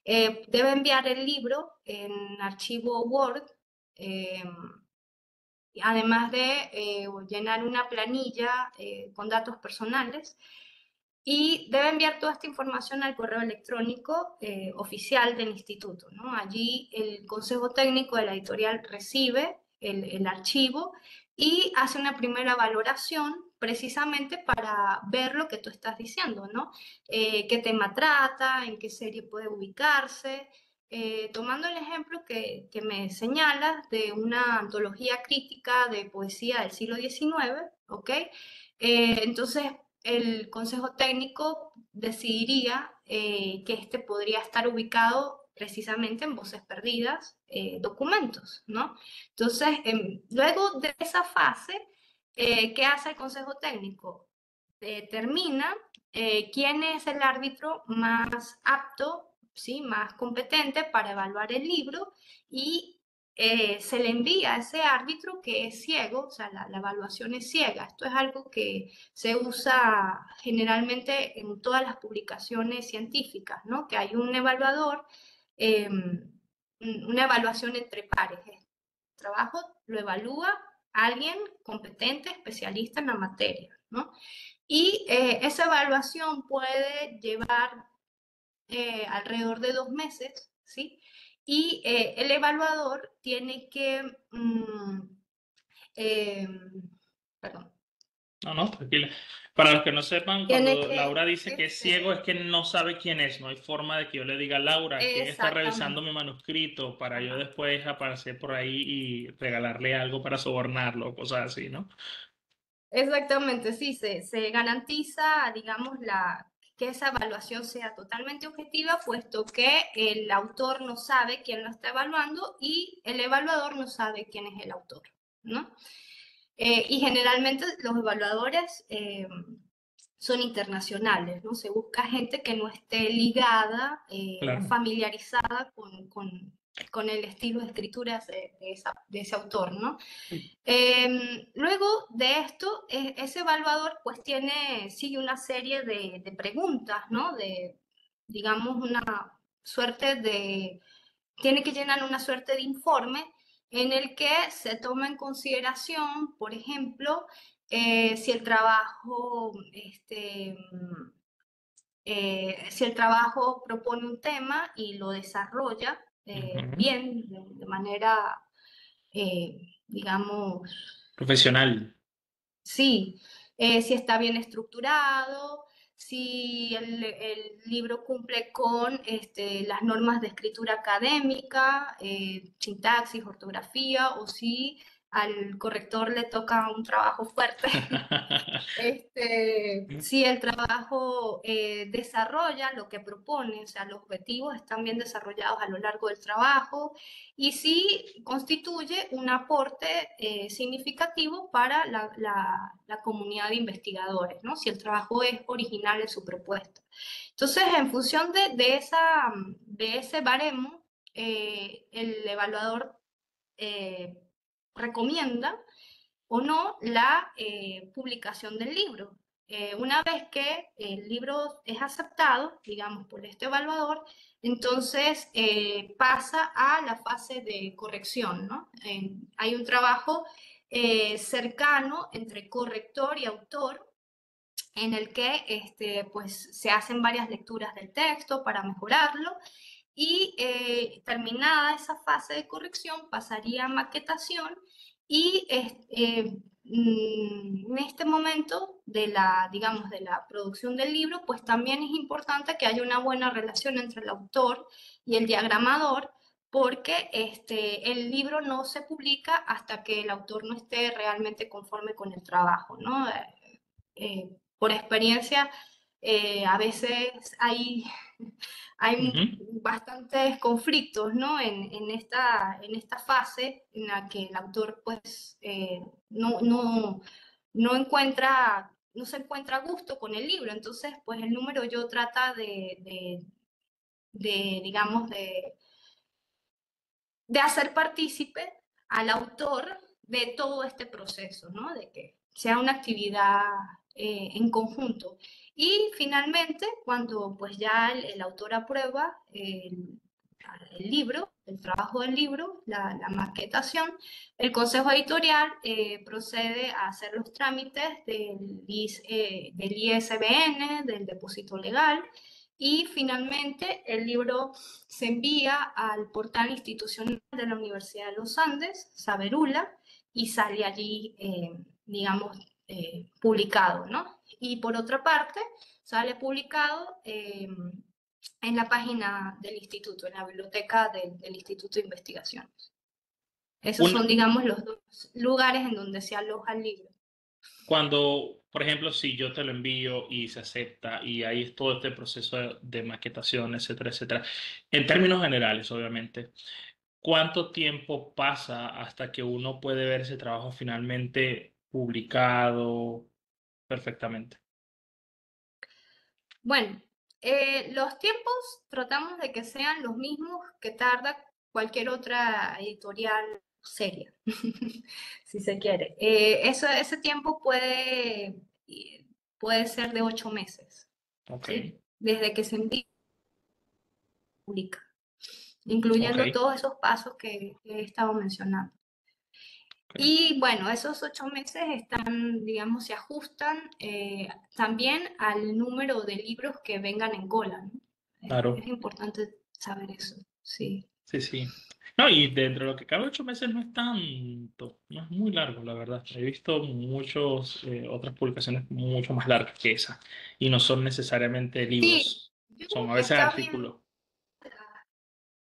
debe enviar el libro en archivo Word, eh, además de llenar una planilla con datos personales y debe enviar toda esta información al correo electrónico oficial del instituto, ¿no? Allí el consejo técnico de la editorial recibe el archivo y hace una primera valoración precisamente para ver lo que tú estás diciendo, ¿no? ¿Qué tema trata? ¿En qué serie puede ubicarse? Tomando el ejemplo que me señalas de una antología crítica de poesía del siglo XIX, ¿ok? Entonces, el consejo técnico decidiría que este podría estar ubicado precisamente en Voces Perdidas, documentos, ¿no? Entonces, luego de esa fase, ¿qué hace el consejo técnico? Determina quién es el árbitro más apto, ¿sí? Más competente para evaluar el libro y se le envía a ese árbitro que es ciego, o sea, la evaluación es ciega. Esto es algo que se usa generalmente en todas las publicaciones científicas, ¿no? Que hay un evaluador, eh, una evaluación entre pares. El trabajo lo evalúa alguien competente, especialista en la materia, ¿no? Y esa evaluación puede llevar alrededor de 2 meses, ¿sí? Y el evaluador tiene que, eh, perdón, No, no, tranquila. Para los que no sepan, tiene cuando que, Laura dice que es ciego, es que no sabe quién es. No hay forma de que yo le diga, Laura, ¿quién está revisando exactamente, mi manuscrito? Para yo ajá. después aparecer por ahí y regalarle algo para sobornarlo, cosas así, ¿no? Exactamente, sí, se garantiza, digamos, que esa evaluación sea totalmente objetiva, puesto que el autor no sabe quién lo está evaluando y el evaluador no sabe quién es el autor, ¿no? Y generalmente los evaluadores son internacionales, ¿no? Se busca gente que no esté ligada o Claro. familiarizada con el estilo de escritura de ese autor, ¿no? Luego de esto, ese evaluador pues sigue una serie de preguntas, ¿no? Digamos, tiene que llenar una suerte de informe en el que se toma en consideración, por ejemplo, si el trabajo, si el trabajo propone un tema y lo desarrolla Ujú. bien, de manera, digamos, Profesional. sí, si está bien estructurado, si el libro cumple con las normas de escritura académica, sintaxis, ortografía, o si al corrector le toca un trabajo fuerte. Si el trabajo desarrolla lo que propone, o sea, los objetivos están bien desarrollados a lo largo del trabajo y si constituye un aporte significativo para la comunidad de investigadores, ¿no? Si el trabajo es original en su propuesta. Entonces, en función de ese baremo, el evaluador eh, recomienda o no la publicación del libro. una vez que el libro es aceptado, digamos, por este evaluador, entonces pasa a la fase de corrección, ¿no? Hay un trabajo cercano entre corrector y autor en el que pues, se hacen varias lecturas del texto para mejorarlo y terminada esa fase de corrección pasaría a maquetación y en este momento de la, digamos, de la producción del libro, pues también es importante que haya una buena relación entre el autor y el diagramador, porque el libro no se publica hasta que el autor no esté realmente conforme con el trabajo, ¿no? Por experiencia, a veces hay Ujú. bastantes conflictos, ¿no? En esta fase en la que el autor, pues, no no se encuentra a gusto con el libro. Entonces, pues, el número yo trata digamos, de hacer partícipe al autor de todo este proceso, ¿no? De que sea una actividad en conjunto. Y finalmente, cuando pues ya el autor aprueba el libro, el trabajo del libro, la maquetación, el consejo editorial procede a hacer los trámites del ISBN, del depósito legal, y finalmente el libro se envía al portal institucional de la Universidad de los Andes, Saberula, y sale allí, digamos, publicado, ¿no? Y por otra parte, sale publicado en la página del instituto, en la biblioteca del Instituto de Investigaciones. Esos Una, son, digamos, los dos lugares en donde se aloja el libro. Cuando, por ejemplo, si yo te lo envío y se acepta y ahí es todo este proceso de maquetación, etcétera, etcétera, en términos generales, obviamente, ¿cuánto tiempo pasa hasta que uno puede ver ese trabajo finalmente publicado perfectamente? Bueno, los tiempos tratamos de que sean los mismos que tarda cualquier otra editorial seria, si se quiere. Ese tiempo puede ser de 8 meses, Ok, ¿sí? Desde que se envía y publica, ok, incluyendo todos esos pasos que he estado mencionando. ok, Y bueno, esos 8 meses están, digamos, se ajustan también al número de libros que vengan en cola, ¿no? Es claro, importante saber eso, sí. sí, sí. No, y dentro de lo que cabe 8 meses no es tanto, no es muy largo, la verdad. He visto muchos, otras publicaciones mucho más largas que esa y no son necesariamente Sí, libros, yo son creo a que veces está bien. artículos.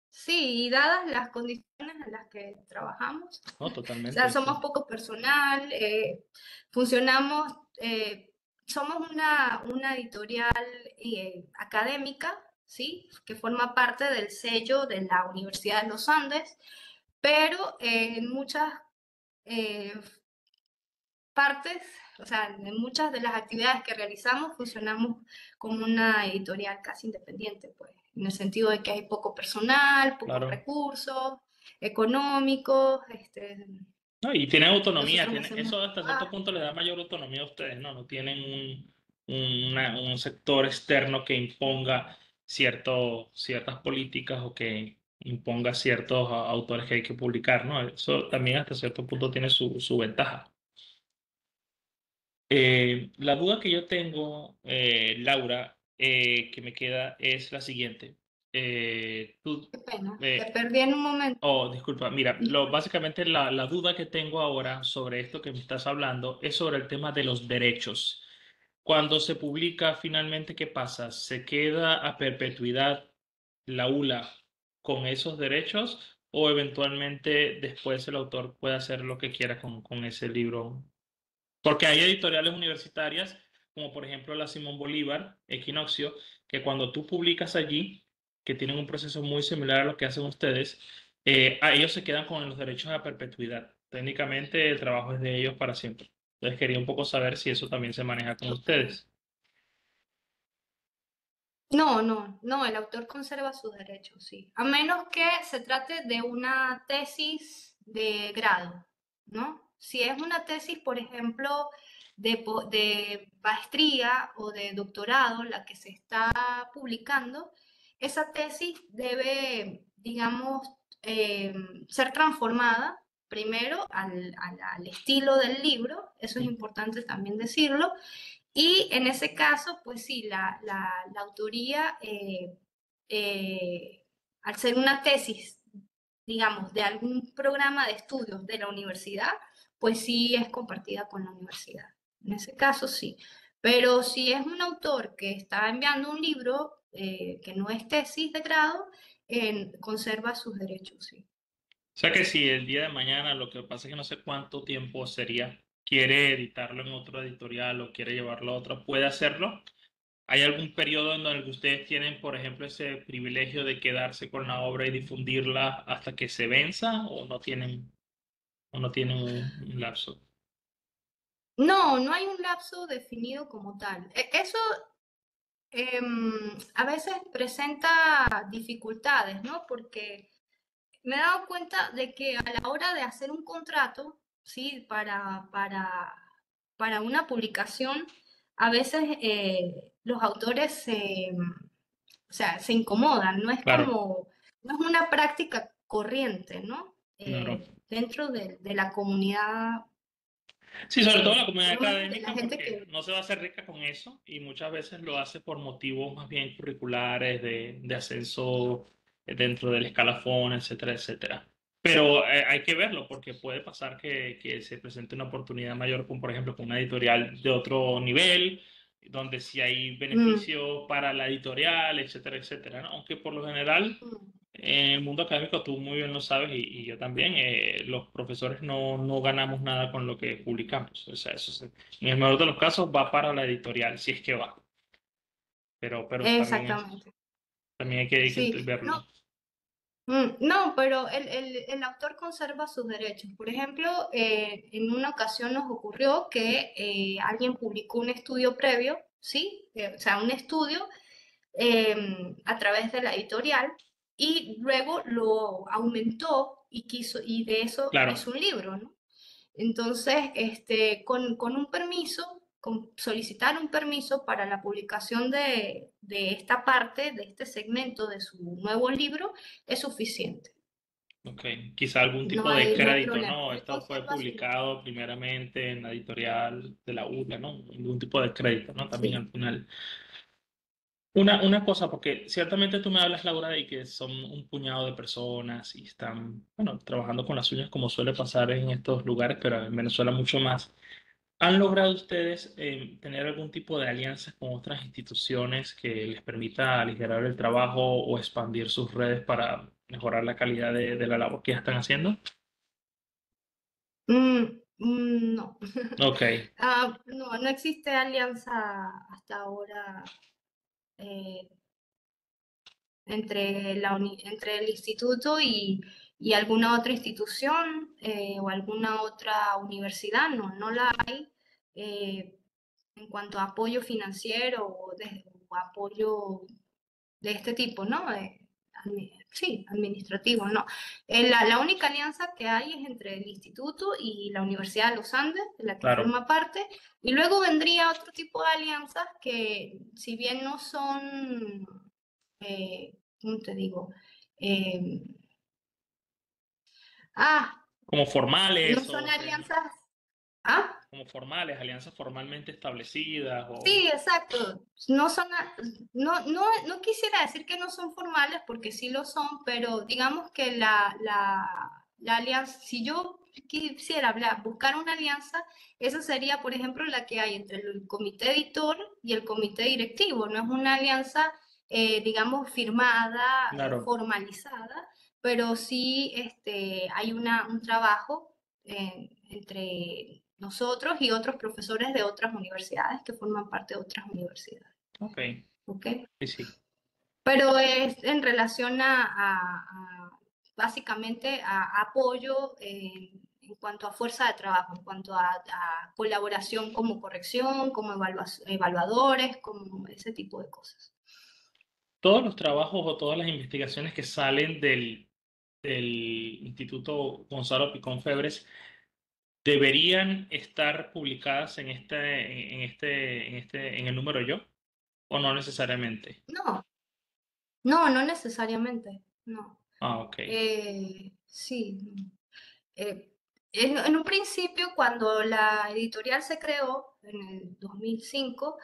Sí, y dadas las condiciones en las que trabajamos, No, o sea, totalmente, somos sí. poco personal, funcionamos, somos una editorial académica, ¿sí? Que forma parte del sello de la Universidad de los Andes, pero en muchas eh, partes, o sea, en muchas de las actividades que realizamos, funcionamos como una editorial casi independiente, pues, en el sentido de que hay poco personal, pocos Claro. recursos económicos, No, y tienen autonomía, nosotros hacemos. eso hasta cierto punto le da mayor autonomía a ustedes, ¿no? No tienen un sector externo que imponga ciertas políticas o que imponga ciertos autores que hay que publicar, ¿no? Eso también hasta cierto punto tiene su ventaja. La duda que yo tengo, Laura, que me queda es la siguiente. Tú, Qué pena, te eh, perdí en un momento. Oh, disculpa, mira, básicamente la duda que tengo ahora sobre esto que me estás hablando es sobre el tema de los derechos. Cuando se publica finalmente, ¿qué pasa? ¿Se queda a perpetuidad la ULA con esos derechos o eventualmente después el autor puede hacer lo que quiera con ese libro? Porque hay editoriales universitarias, como por ejemplo la Simón Bolívar, Equinoccio, que cuando tú publicas allí, que tienen un proceso muy similar a lo que hacen ustedes, a ellos se quedan con los derechos a perpetuidad. Técnicamente el trabajo es de ellos para siempre. Entonces quería un poco saber si eso también se maneja con Ok. ustedes. No, no, no, el autor conserva sus derechos, sí. A menos que se trate de una tesis de grado, ¿no? Si es una tesis, por ejemplo, de maestría o de doctorado, la que se está publicando, esa tesis debe, digamos, ser transformada primero al estilo del libro, eso es importante también decirlo, y en ese caso, pues sí, la autoría, al ser una tesis, digamos, de algún programa de estudios de la universidad, pues sí es compartida con la universidad. En ese caso sí. Pero si es un autor que está enviando un libro que no es tesis de grado, conserva sus derechos, sí. O sea que si el día de mañana, lo que pasa es que no sé cuánto tiempo sería, quiere editarlo en otro editorial o quiere llevarlo a otro, ¿puede hacerlo? ¿Hay algún periodo en el que ustedes tienen, por ejemplo, ese privilegio de quedarse con la obra y difundirla hasta que se venza o no tienen un lapso? No, no hay un lapso definido como tal. Eso a veces presenta dificultades, ¿no? Porque me he dado cuenta de que a la hora de hacer un contrato, ¿sí? Para una publicación, a veces los autores o sea, se incomodan, no es Claro, como, no es una práctica corriente, ¿no? claro. Dentro de la comunidad, Sí, sobre todo la por comunidad lo menos de la académica, gente porque que... no se va a hacer rica con eso y muchas veces lo hace por motivos más bien curriculares, de ascenso dentro del escalafón, etcétera, etcétera. Pero hay que verlo porque puede pasar que se presente una oportunidad mayor, con, por ejemplo, con una editorial de otro nivel, donde sí hay Mm, beneficio para la editorial, etcétera, etcétera, ¿no? Aunque por lo general en el mundo académico, tú muy bien lo sabes y yo también, los profesores no ganamos nada con lo que publicamos. O sea, en el mejor de los casos va para la editorial, si es que va. Pero exactamente. también hay que Sí, verlo. no, no, pero el autor conserva sus derechos. Por ejemplo, en una ocasión nos ocurrió que alguien publicó un estudio previo, ¿sí? O sea, un estudio a través de la editorial y luego lo aumentó y quiso, y de eso Claro, hizo un libro, ¿no? Entonces, con un permiso, con solicitar un permiso para la publicación de esta parte, de este segmento de su nuevo libro, es suficiente. ok. Quizá algún tipo de No hay crédito, problema. ¿no? Él Esto fue conserva su derecho. publicado primeramente en la editorial de la ULA, ¿no? Algún tipo de crédito, ¿no? También Sí. al final. Una cosa, porque ciertamente tú me hablas, Laura, de que son un puñado de personas y están, bueno, trabajando con las uñas como suele pasar en estos lugares, pero en Venezuela mucho más. ¿Han logrado ustedes tener algún tipo de alianzas con otras instituciones que les permita aligerar el trabajo o expandir sus redes para mejorar la calidad de la labor que ya están haciendo? No. Ok, No, no existe alianza hasta ahora eh, entre el instituto y alguna otra institución o alguna otra universidad. No, no la hay en cuanto a apoyo financiero o apoyo de este tipo, ¿no? Sí, administrativo, ¿no? La única alianza que hay es entre el instituto y la Universidad de los Andes, de la que claro, forma parte, y luego vendría otro tipo de alianzas que, si bien no son, ¿cómo te digo? Eh, ah, como no formales son o que, alianzas, ah, como formales, alianzas formalmente establecidas o, sí, exacto. No quisiera decir que no son formales, porque sí lo son, pero digamos que la alianza, si yo quisiera buscar una alianza, esa sería, por ejemplo, la que hay entre el comité editor y el comité directivo. No es una alianza, digamos, firmada, claro. formalizada, pero sí hay un trabajo entre nosotros y otros profesores de otras universidades que forman parte de otras universidades. Ok, ¿Ok? sí, sí. Pero es en relación básicamente a apoyo en cuanto a fuerza de trabajo, en cuanto a colaboración como corrección, como evaluadores, como ese tipo de cosas. Todos los trabajos o todas las investigaciones que salen del Instituto Gonzalo Picón Febres ¿deberían estar publicadas en el número yo o no necesariamente? No, no necesariamente, no. Ah, ok. Sí. Eh, en un principio, cuando la editorial se creó en el 2005,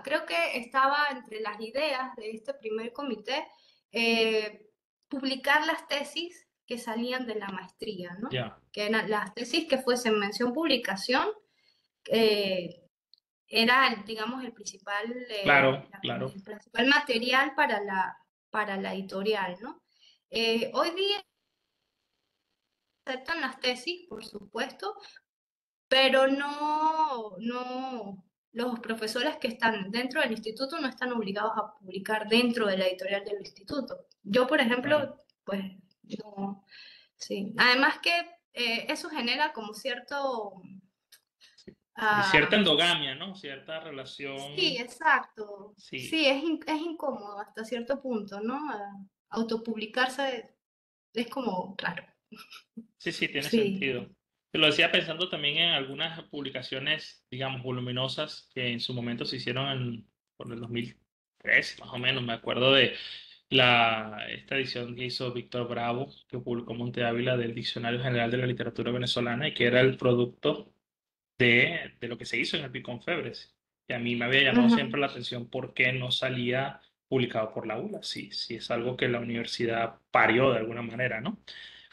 creo que estaba entre las ideas de este primer comité publicar las tesis que salían de la maestría, ¿no? Ya, Que eran las tesis que fuesen mención publicación, eh, era, digamos, claro, claro. el principal material para la editorial, ¿no? Hoy día aceptan las tesis, por supuesto, pero los profesores que están dentro del instituto no están obligados a publicar dentro de la editorial del instituto. Yo, por Claro. ejemplo, pues no, sí. Además que eso genera como cierto, Sí, cierta ah, endogamia, ¿no? Cierta sí, relación. exacto. Sí, Sí, es incómodo hasta cierto punto, ¿no? Autopublicarse es como raro. sí, sí, tiene Sí. sentido. Te lo decía pensando también en algunas publicaciones, digamos, voluminosas que en su momento se hicieron por el 2003, más o menos. Me acuerdo de esta edición que hizo Víctor Bravo, que publicó Monte Ávila del Diccionario General de la Literatura Venezolana y que era el producto de lo que se hizo en el Piconfebres. Que a mí me había llamado Ujú. siempre la atención por qué no salía publicado por la ULA. Sí, sí, es algo que la universidad parió de alguna manera, ¿no?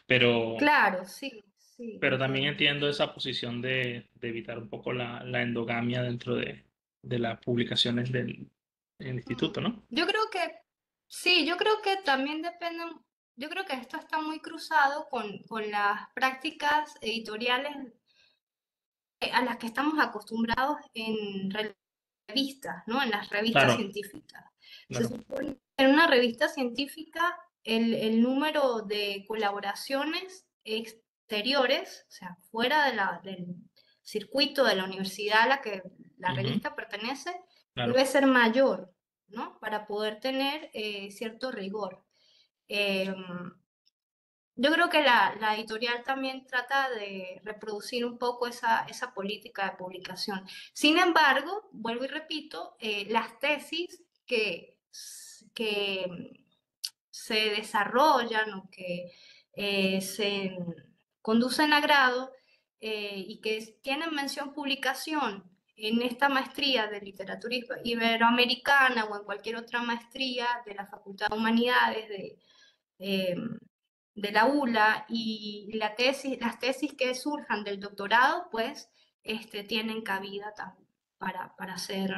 Pero, Claro, sí, sí, pero también entiendo. entiendo esa posición de evitar un poco la endogamia dentro de las publicaciones del instituto, ¿no? Yo creo que, sí, yo creo que también depende, yo creo que esto está muy cruzado con las prácticas editoriales a las que estamos acostumbrados en revistas, ¿no? En las revistas Claro, científicas. Se claro, supone que en una revista científica el número de colaboraciones exteriores, o sea, fuera del circuito de la universidad a la que la ujú, revista pertenece, claro. debe ser mayor, ¿no? Para poder tener cierto rigor. Eh, yo creo que la editorial también trata de reproducir un poco esa política de publicación. Sin embargo, vuelvo y repito, las tesis que se desarrollan o que se conducen a grado y que tienen mención publicación en esta maestría de literatura iberoamericana o en cualquier otra maestría de la Facultad de Humanidades eh, de la ULA y las tesis que surjan del doctorado, pues tienen cabida para ser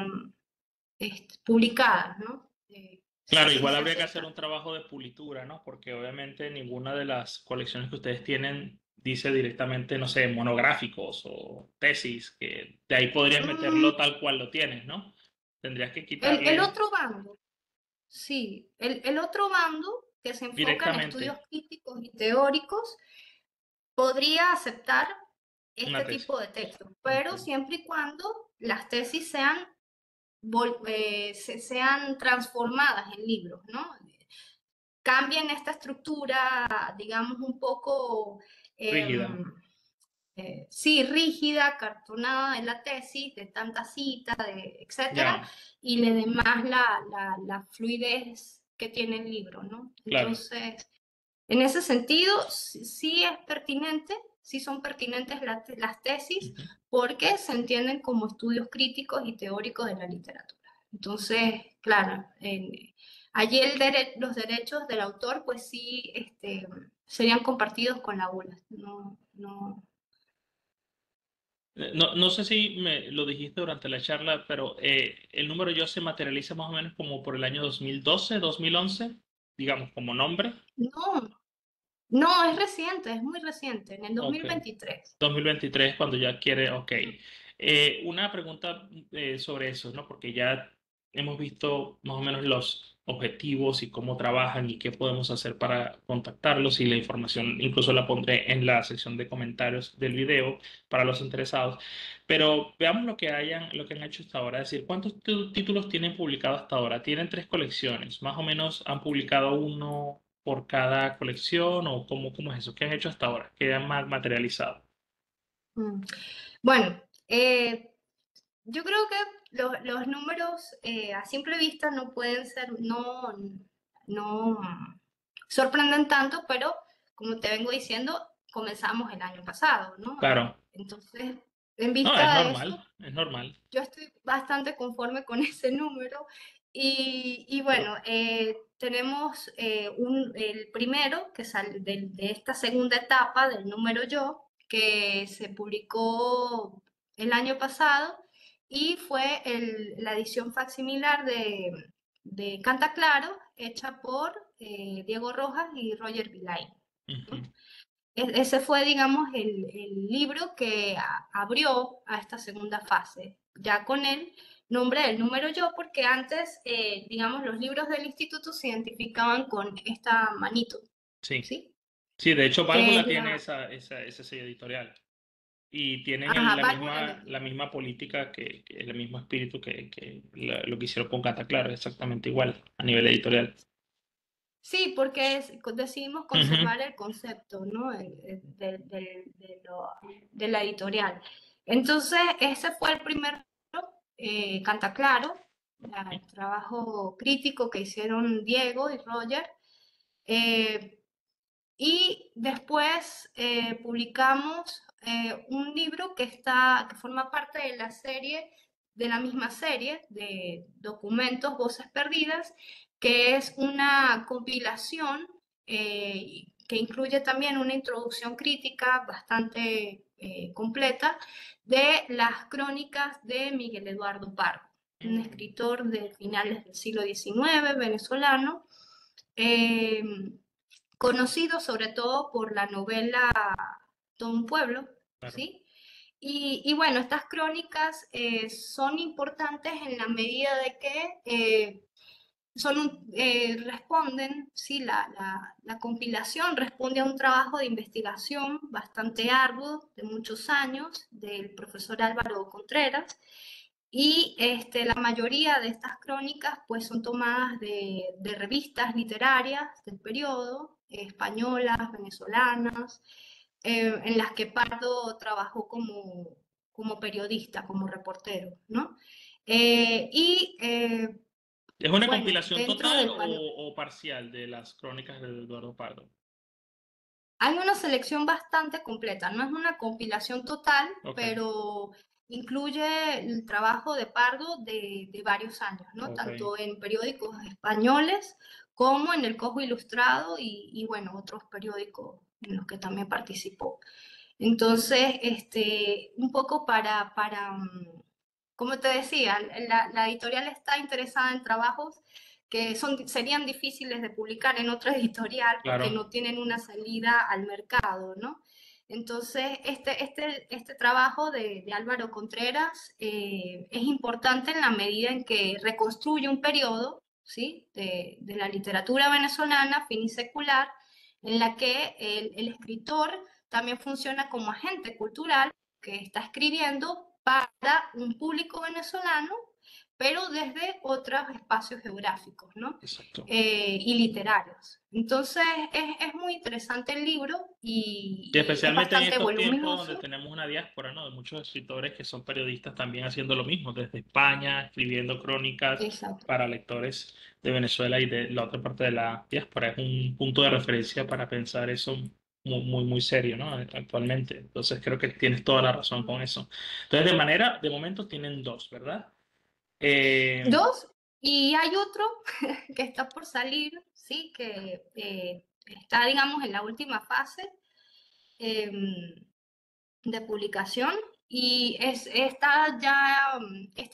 publicadas, ¿no? Claro, Sí igual se habría que hacer un aceptan. trabajo de pulitura, ¿no? Porque obviamente ninguna de las colecciones que ustedes tienen dice directamente, no sé, monográficos o tesis, que de ahí podrías Mm, meterlo tal cual lo tienes, ¿no? Tendrías que el quitarle otro bando, sí, el otro bando que se enfoca en estudios directamente críticos y teóricos podría aceptar una este tesis. tipo de textos, Ok. pero siempre y cuando las tesis sean transformadas en libros, ¿no? Cambien esta estructura, digamos, un poco, eh, Rígida. sí, rígida, cartonada de la tesis, de tanta cita, etcétera, Ya, y le den más la fluidez que tiene el libro, ¿no? claro. Entonces, en ese sentido, sí es pertinente, sí son pertinentes las tesis, Ujú. porque se entienden como estudios críticos y teóricos de la literatura. Entonces, claro, allí los derechos del autor, pues sí, serían compartidos con la ULA. No, no. No, no sé si me lo dijiste durante la charla, pero el número yo se materializa más o menos como por el año 2012, 2011, digamos, como nombre. No, no, es reciente, es muy reciente, en el Ok. 2023. 2023 cuando ya quiere, ok. Una pregunta sobre eso, ¿no? Porque ya hemos visto más o menos los objetivos y cómo trabajan y qué podemos hacer para contactarlos y la información incluso la pondré en la sección de comentarios del video para los interesados. Pero veamos lo que han hecho hasta ahora. Es decir, ¿cuántos títulos tienen publicado hasta ahora? Tienen tres colecciones, más o menos han publicado uno por cada colección o cómo es eso? ¿Qué han hecho hasta ahora? ¿Qué han materializado? Mm. Bueno, yo creo que los números a simple vista no pueden ser, no sorprenden tanto, pero como te vengo diciendo, comenzamos el año pasado, ¿no? Claro, Entonces, en no, vista de eso, es normal. yo estoy bastante conforme con ese número y bueno, tenemos el primero que sale de esta segunda etapa del número yo, que se publicó el año pasado y fue la edición facsimilar de Canta Claro, hecha por Diego Rojas y Roger Villain, ¿no? Ujú. Ese fue, digamos, el libro que abrió a esta segunda fase, ya con el nombre del número yo, porque antes, digamos, los libros del instituto se identificaban con esta manito, Sí, ¿sí? sí, de hecho, Que es Válvula tiene ese sello editorial. Y tienen ajá, válvula lo la tiene. misma política, el mismo espíritu lo que hicieron con Cata Claro, exactamente igual a nivel editorial. Sí, porque decidimos Ujú. conservar el concepto, ¿no? De la editorial. Entonces, ese fue el primer libro, Canta Claro, el trabajo crítico que hicieron Diego y Roger. eh, y después publicamos un libro que forma parte de la serie, de la misma serie de documentos, Voces Perdidas, que es una compilación que incluye también una introducción crítica bastante completa de las crónicas de Miguel Eduardo Pardo, un Mm. escritor de finales del siglo XIX, venezolano. eh, Conocido sobre todo por la novela Todo un pueblo, Claro. ¿sí? Y bueno, estas crónicas son importantes en la medida de que responden, sí, la compilación responde a un trabajo de investigación bastante arduo de muchos años del profesor Álvaro Contreras, y la mayoría de estas crónicas pues son tomadas de revistas literarias del periodo, españolas, venezolanas, en las que Pardo trabajó como periodista, como reportero, ¿no? Y ¿Es una bueno, compilación dentro total del panorama o parcial de las crónicas de Eduardo Pardo? hay una selección bastante completa, no es una compilación total, Ok, pero incluye el trabajo de Pardo de varios años, ¿no? ok. Tanto en periódicos españoles como en el Cojo Ilustrado y bueno, otros periódicos en los que también participó. Entonces, un poco como te decía, la editorial está interesada en trabajos que serían difíciles de publicar en otra editorial porque Claro. no tienen una salida al mercado, ¿no? Entonces, este trabajo de Álvaro Contreras es importante en la medida en que reconstruye un periodo, ¿sí? De la literatura venezolana finisecular, en la que el escritor también funciona como agente cultural que está escribiendo para un público venezolano, pero desde otros espacios geográficos, ¿no? Exacto. Y literarios. Entonces es muy interesante el libro Y y es especialmente en bastante estos tiempos donde voluminoso. tenemos una diáspora, ¿no? De muchos escritores que son periodistas también haciendo lo mismo, desde España, escribiendo crónicas Exacto. para lectores de Venezuela y de la otra parte de la diáspora. Es un punto de referencia para pensar eso muy serio, ¿no? Actualmente. Entonces creo que tienes toda la razón con eso. Entonces, de momento tienen dos, ¿verdad? Eh, Dos, y hay otro que está por salir, sí, que está, digamos, en la última fase. em, de publicación y este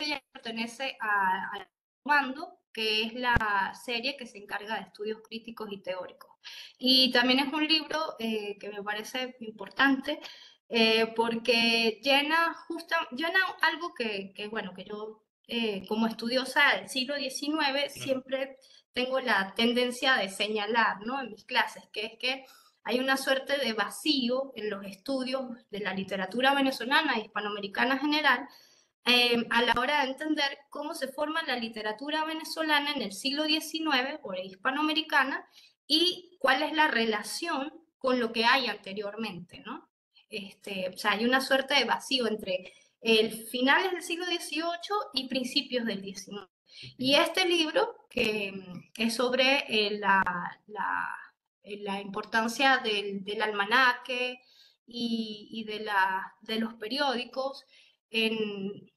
ya pertenece a Mando, que es la serie que se encarga de estudios críticos y teóricos. Y también es un libro que me parece importante porque llena algo bueno, que yo como estudiosa del siglo XIX claro, siempre tengo la tendencia de señalar, ¿no? En mis clases, que es que hay una suerte de vacío en los estudios de la literatura venezolana e hispanoamericana en general a la hora de entender cómo se forma la literatura venezolana en el siglo XIX o hispanoamericana y cuál es la relación con lo que hay anteriormente, ¿no? o sea, hay una suerte de vacío entre el finales del siglo XVIII y principios del XIX. Y este libro, que es sobre la importancia del almanaque y de los periódicos en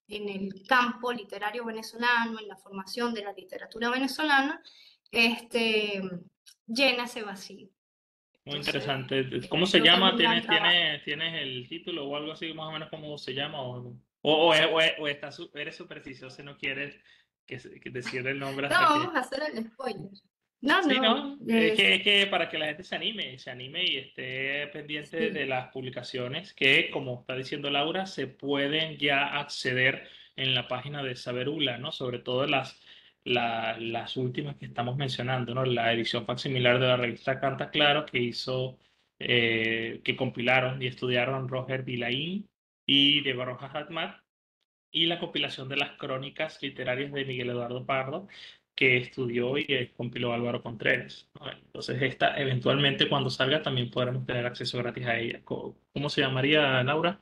el campo literario venezolano, en la formación de la literatura venezolana, este, llena ese vacío. Muy Entonces, interesante. ¿Cómo se creo que es llama? un gran trabajo. ¿Tienes el título o algo así, más o menos cómo se llama? ¿O estás, eres supersticioso y no quieres que decir el nombre No, hasta que... vamos a hacer el spoiler. No, Sí, no, ¿no? Es que para que la gente se anime y esté pendiente de sí, las publicaciones que, como está diciendo Laura, se pueden ya acceder en la página de Saberula, ¿no? Sobre todo las últimas que estamos mencionando, ¿no? La edición facsimilar de la revista Canta Claro que compilaron y estudiaron Roger Vilaín y Diego Rojas Hatmat, y la compilación de las crónicas literarias de Miguel Eduardo Pardo, que estudió y compiló Álvaro Contreras, ¿no? Entonces, esta eventualmente cuando salga también podremos tener acceso gratis a ella. ¿Cómo se llamaría, Laura?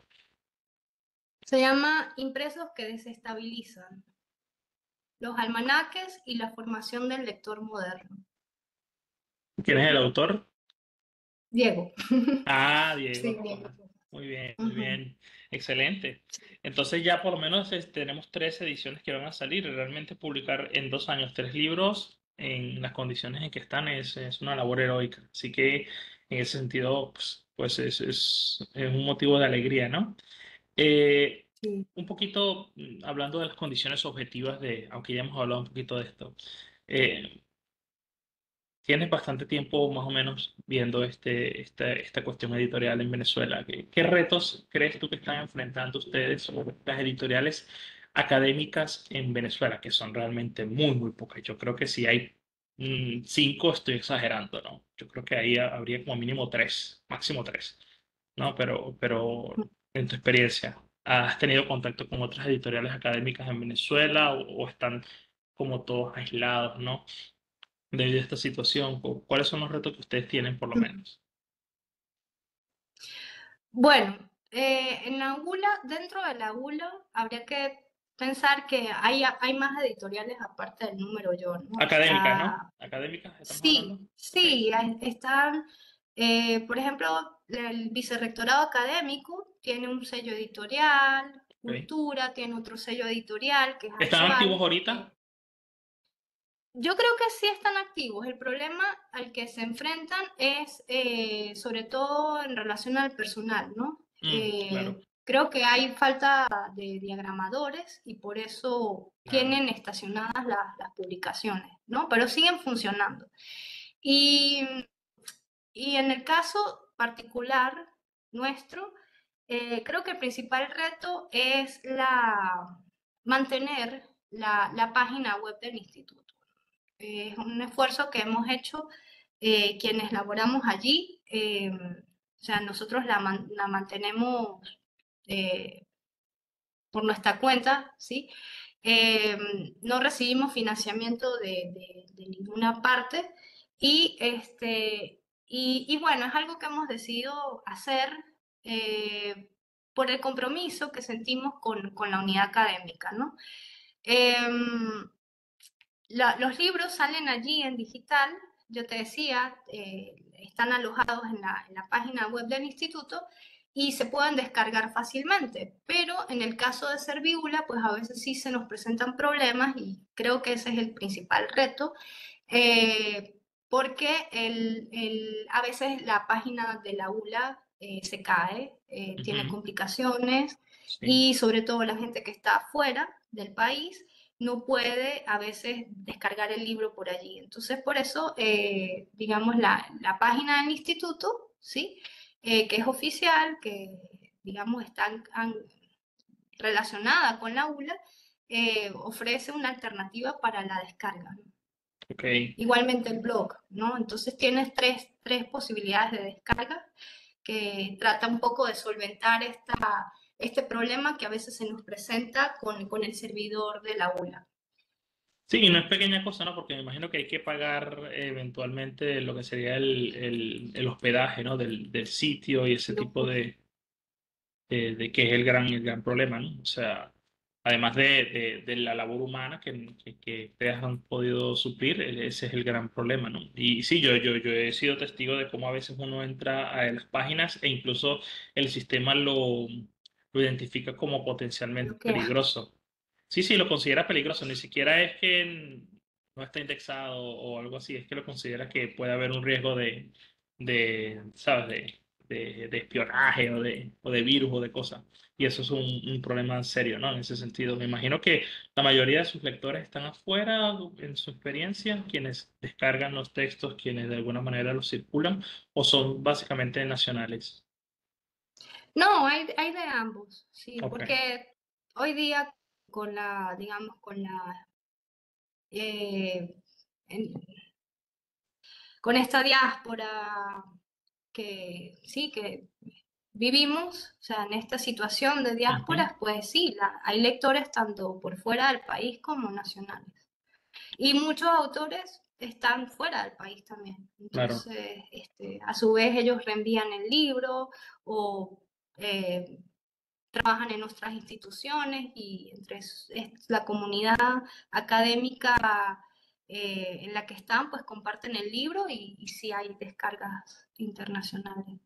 se llama Impresos que desestabilizan, los almanaques y la formación del lector moderno. ¿Quién es el autor? Diego. Ah, Diego Sí, Diego. Rojas. Muy bien, muy Ujú. bien. Excelente. Entonces ya por lo menos tenemos 3 ediciones que van a salir. Realmente publicar en 2 años 3 libros en las condiciones en que están es una labor heroica. Así que en ese sentido, pues es un motivo de alegría, ¿no? Eh, Sí. un poquito hablando de las condiciones objetivas aunque ya hemos hablado un poquito de esto. eh, Tienes bastante tiempo más o menos viendo esta cuestión editorial en Venezuela. ¿Qué retos crees tú que están enfrentando ustedes o las editoriales académicas en Venezuela, que son realmente muy, muy pocas? Yo creo que si hay 5, estoy exagerando, ¿no? Yo creo que ahí habría como mínimo 3, máximo 3, ¿no? Pero en tu experiencia, ¿has tenido contacto con otras editoriales académicas en Venezuela o están como todos aislados, ¿no? Debido a esta situación? ¿Cuáles son los retos que ustedes tienen por lo menos? Bueno, en la ULA, dentro de la ULA, habría que pensar que hay más editoriales aparte del número yo, ¿no? Académica, ¿no? Académicas, estamos hablando. Sí, Ok, sí, están, por ejemplo, el Vicerrectorado Académico tiene un sello editorial, ok. Cultura tiene otro sello editorial que es ¿Están activos actual. ahorita? Yo creo que sí están activos. El problema al que se enfrentan es sobre todo en relación al personal, ¿no? Claro, Creo que hay falta de diagramadores y por eso claro. tienen estacionadas las publicaciones, ¿no? Pero siguen funcionando. Y, y en el caso particular nuestro, creo que el principal reto es mantener la página web del instituto. Es un esfuerzo que hemos hecho quienes laboramos allí. O sea, nosotros la mantenemos eh, por nuestra cuenta, ¿sí? No recibimos financiamiento de ninguna parte y bueno, es algo que hemos decidido hacer eh, por el compromiso que sentimos con la unidad académica, ¿no? Em, los libros salen allí en digital, yo te decía, están alojados en la página web del instituto y se pueden descargar fácilmente, pero en el caso de Serviula, pues a veces sí se nos presentan problemas y creo que ese es el principal reto, eh, porque a veces la página de la ULA se cae, tiene Ujú, complicaciones sí, y sobre todo la gente que está fuera del país no puede a veces descargar el libro por allí. Entonces, por eso, digamos, la página del instituto, ¿sí? Que es oficial, que, digamos, está relacionada con la ULA, ofrece una alternativa para la descarga, ¿no? ok. Igualmente el blog, ¿no? Entonces tienes tres posibilidades de descarga que trata un poco de solventar este problema que a veces se nos presenta con el servidor de la ULA. Sí, y no es pequeña cosa, ¿no? Porque me imagino que hay que pagar eventualmente lo que sería el hospedaje, ¿no? Del sitio y ese tipo Locura. de que es el gran problema, ¿no? O sea, además de la labor humana que ustedes han podido suplir, ese es el gran problema, ¿no? Y sí, yo he sido testigo de cómo a veces uno entra a las páginas e incluso el sistema lo identifica como potencialmente Bloquea. peligroso. Sí, sí, lo considera peligroso, ni siquiera es que no está indexado o algo así, es que lo considera que puede haber un riesgo ¿sabes? De espionaje o de virus o de cosas. Y eso es un problema serio, ¿no? En ese sentido, me imagino que la mayoría de sus lectores están afuera en su experiencia, quienes descargan los textos, quienes de alguna manera los circulan, o son básicamente nacionales. No, hay de ambos, sí, Ok. porque hoy día con la, digamos, con la, eh, en- con esta diáspora que sí, que vivimos, o sea, en esta situación de Ujú. diásporas, pues sí, hay lectores tanto por fuera del país como nacionales. Y muchos autores están fuera del país también. Claro. Entonces, a su vez ellos reenvían el libro o eh, trabajan en nuestras instituciones y entre la comunidad académica en la que están, pues comparten el libro y sí hay descargas internacionales.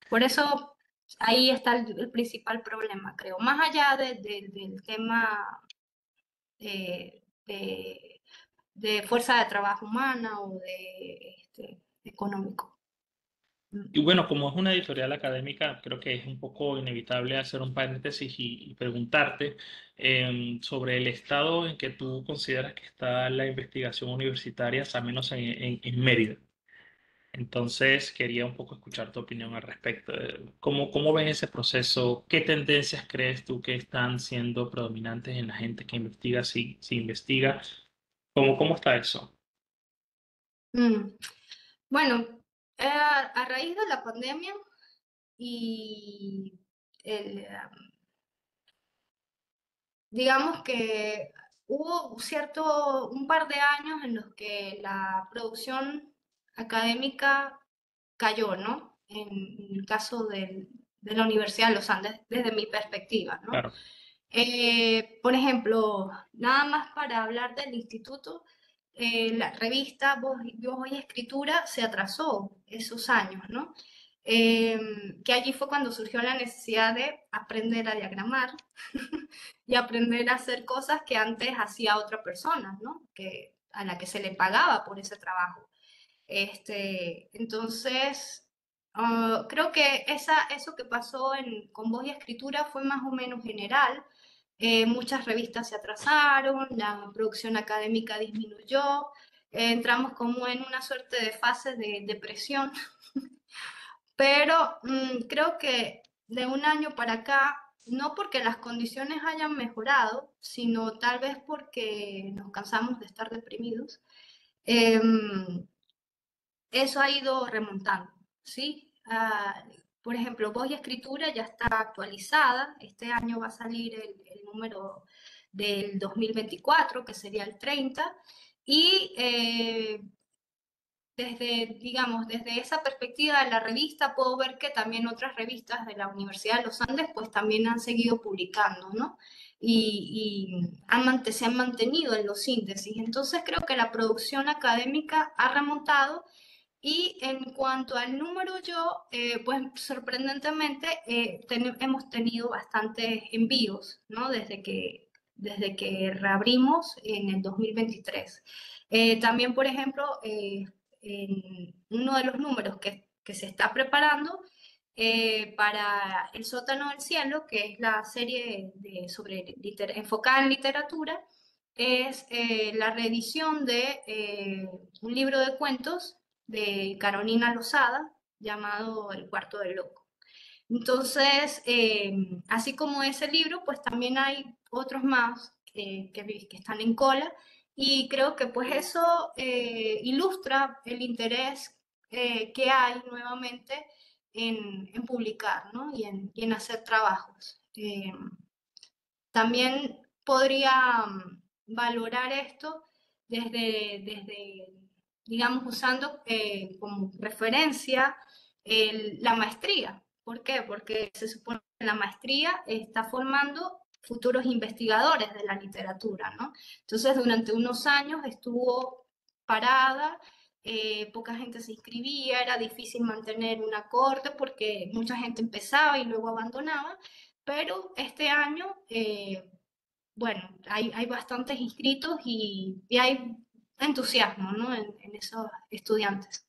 Por eso ahí está el principal problema, creo. Más allá del tema de, de fuerza de trabajo humana o de económico. Y bueno, como es una editorial académica, creo que es un poco inevitable hacer un paréntesis y preguntarte sobre el estado en que tú consideras que está la investigación universitaria, al menos en Mérida. Entonces, quería un poco escuchar tu opinión al respecto. ¿Cómo ves ese proceso? ¿Qué tendencias crees tú que están siendo predominantes en la gente que investiga, si investiga? ¿Cómo está eso? Mm. Bueno, a raíz de la pandemia y el, digamos que hubo un par de años en los que la producción académica cayó, ¿no? En el caso de la Universidad de los Andes, desde mi perspectiva, ¿no? Claro, Por ejemplo, nada más para hablar del instituto, la revista Voz y Escritura se atrasó esos años, ¿no? Que allí fue cuando surgió la necesidad de aprender a diagramar y aprender a hacer cosas que antes hacía otra persona, ¿no? A la que se le pagaba por ese trabajo. Entonces, creo que eso que pasó con Voz y Escritura fue más o menos general. Muchas revistas se atrasaron, la producción académica disminuyó, entramos como en una suerte de fase de depresión, pero creo que de un año para acá, no porque las condiciones hayan mejorado, sino tal vez porque nos cansamos de estar deprimidos, em, eso ha ido remontando, ¿sí? Por ejemplo, Voz y Escritura ya está actualizada. Este año va a salir el número del 2024, que sería el 30, y digamos, desde esa perspectiva de la revista puedo ver que también otras revistas de la Universidad de los Andes pues también han seguido publicando, ¿no? Se han mantenido en los síntesis. Entonces creo que la producción académica ha remontado y en cuanto al número yo, pues sorprendentemente hemos tenido bastantes envíos, ¿no? Desde que reabrimos en el 2023. También, por ejemplo, en uno de los números que se está preparando para El Sótano del Cielo, que es la serie enfocada en literatura, es la reedición de un libro de cuentos de Carolina Lozada llamado El Cuarto del Loco. Entonces, así como ese libro, pues también hay otros más que están en cola y creo que pues eso ilustra el interés que hay nuevamente en publicar, ¿no? Y en hacer trabajos. También podría valorar esto desde digamos, usando como referencia la maestría. ¿Por qué? Porque se supone que la maestría está formando futuros investigadores de la literatura, ¿no? Entonces, durante unos años estuvo parada, poca gente se inscribía, era difícil mantener un acorde porque mucha gente empezaba y luego abandonaba, pero este año, bueno, hay bastantes inscritos y hay entusiasmo, ¿no? en esos estudiantes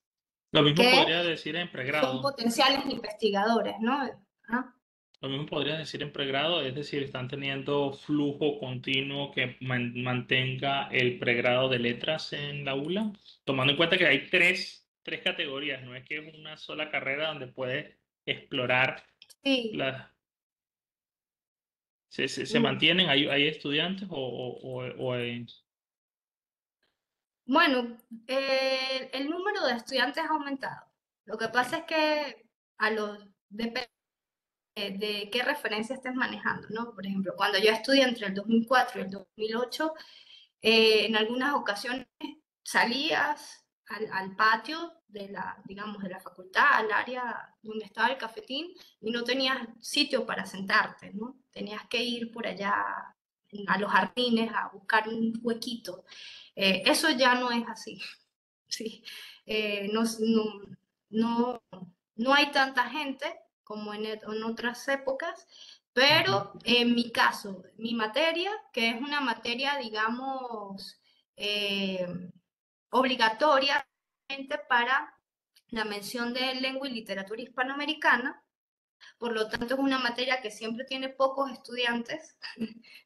Lo mismo que podría decir en son pregrado. potenciales investigadores, ¿no? Ah, Lo mismo podría decir en pregrado, es decir, están teniendo flujo continuo que mantenga el pregrado de letras en la ULA, tomando en cuenta que hay tres categorías, no es que es una sola carrera donde puedes explorar sí, las... ¿Se mm, mantienen? ¿Hay estudiantes o hay- bueno, el número de estudiantes ha aumentado. Lo que Ok, pasa es que a los, depende de qué referencia estés manejando, ¿no? Por ejemplo, cuando yo estudié entre el 2004 y el 2008, en algunas ocasiones salías al patio de la, digamos, de la facultad, al área donde estaba el cafetín, y no tenías sitio para sentarte, ¿no? Tenías que ir por allá a los jardines a buscar un huequito. Eso ya no es así, ¿sí? No, no hay tanta gente como en otras épocas, ujú, pero en mi caso, mi materia, que es una materia, digamos, eh, obligatoria para la mención de lengua y literatura hispanoamericana, por lo tanto es una materia que siempre tiene pocos estudiantes,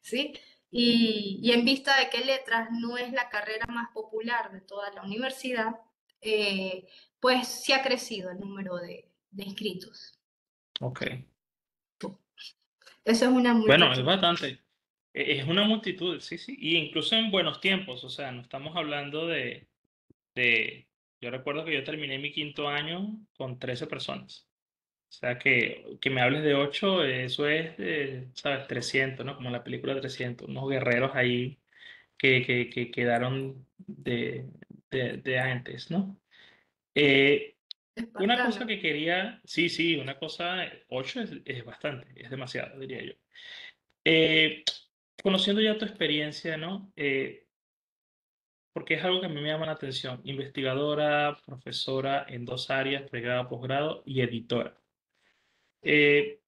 ¿sí? Y en vista de que letras no es la carrera más popular de toda la universidad, eh, pues sí ha crecido el número de inscritos. ok. Eso es una Bueno, es multitud. bastante. Es una multitud, sí, sí. Y incluso en buenos tiempos, o sea, no estamos hablando de... Yo recuerdo que yo terminé mi quinto año con 13 personas. O sea, que me hables de 8 eso es, ¿sabes? 300, ¿no? Como la película 300 unos guerreros ahí que quedaron de antes, ¿no? Eh, una cosa Espartano. que quería, sí, sí, una cosa, 8 es bastante, es demasiado, diría yo. Eh, conociendo ya tu experiencia, ¿no? Porque es algo que a mí me llama la atención, investigadora, profesora en dos áreas, pregrado, posgrado y editora. Eh,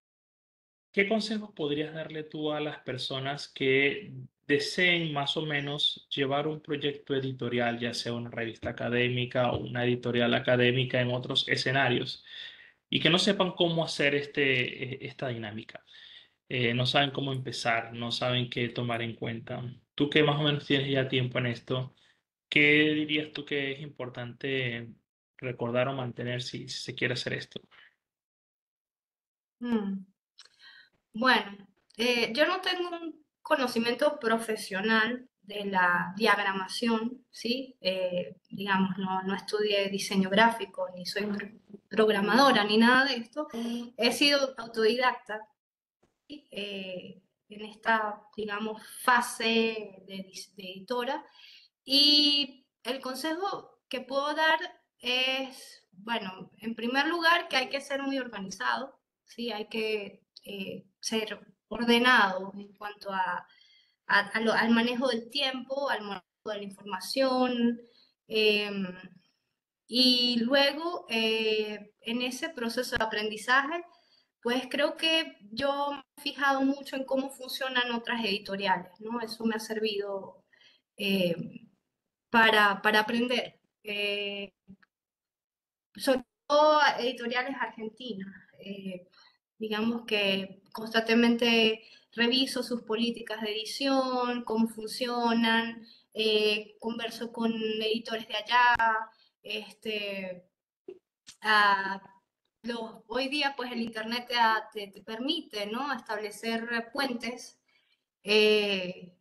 ¿Qué consejos podrías darle tú a las personas que deseen más o menos llevar un proyecto editorial, ya sea una revista académica o una editorial académica en otros escenarios, y que no sepan cómo hacer esta dinámica? No saben cómo empezar, no saben qué tomar en cuenta. Tú que más o menos tienes ya tiempo en esto, ¿qué dirías tú que es importante recordar o mantener si se quiere hacer esto? Mm. Bueno, yo no tengo un conocimiento profesional de la diagramación, ¿sí? Digamos, no estudié diseño gráfico, ni soy programadora, ni nada de esto. He sido autodidacta, ¿sí? En esta, digamos, fase de editora. Y el consejo que puedo dar es, bueno, en primer lugar, que hay que ser muy organizado, ¿sí? Hay que ser ordenado en cuanto al manejo del tiempo, al manejo de la información. eh, y luego, en ese proceso de aprendizaje, pues creo que yo me he fijado mucho en cómo funcionan otras editoriales, ¿no? Eso me ha servido eh, para aprender. Sobre todo editoriales argentinas. Digamos que constantemente reviso sus políticas de edición, cómo funcionan, converso con editores de allá, este, a, hoy día pues el internet te permite, ¿no? Establecer puentes eh,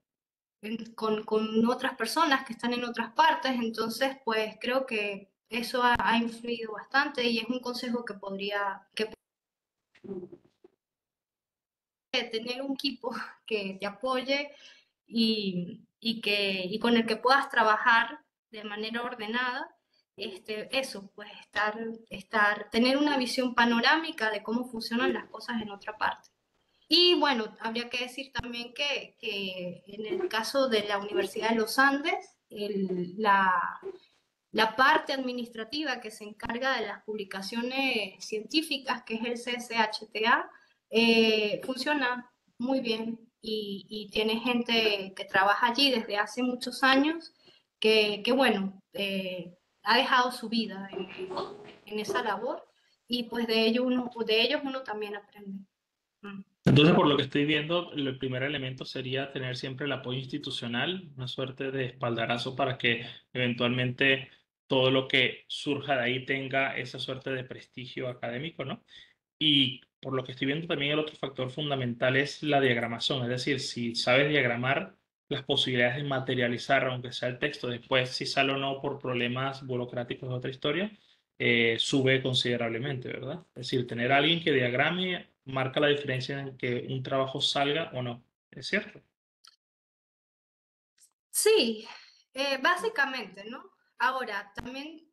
con otras personas que están en otras partes, entonces pues creo que eso ha influido bastante y es un consejo que tener un equipo que te apoye y, y con el que puedas trabajar de manera ordenada, eso, pues tener una visión panorámica de cómo funcionan las cosas en otra parte. Y bueno, habría que decir también que en el caso de la Universidad de los Andes, la parte administrativa que se encarga de las publicaciones científicas, que es el CSHTA, funciona muy bien y tiene gente que trabaja allí desde hace muchos años que bueno, ha dejado su vida en esa labor y pues de ellos uno también aprende. Mm. Entonces, por lo que estoy viendo, el primer elemento sería tener siempre el apoyo institucional, una suerte de espaldarazo para que eventualmente todo lo que surja de ahí tenga esa suerte de prestigio académico, ¿no? Y por lo que estoy viendo también el otro factor fundamental es la diagramación, es decir, si sabes diagramar las posibilidades de materializar, aunque sea el texto, después si sale o no por problemas burocráticos de otra historia, sube considerablemente, ¿verdad? Es decir, tener a alguien que diagrame marca la diferencia en que un trabajo salga o no, ¿es cierto? Sí, básicamente, ¿no? Ahora, también,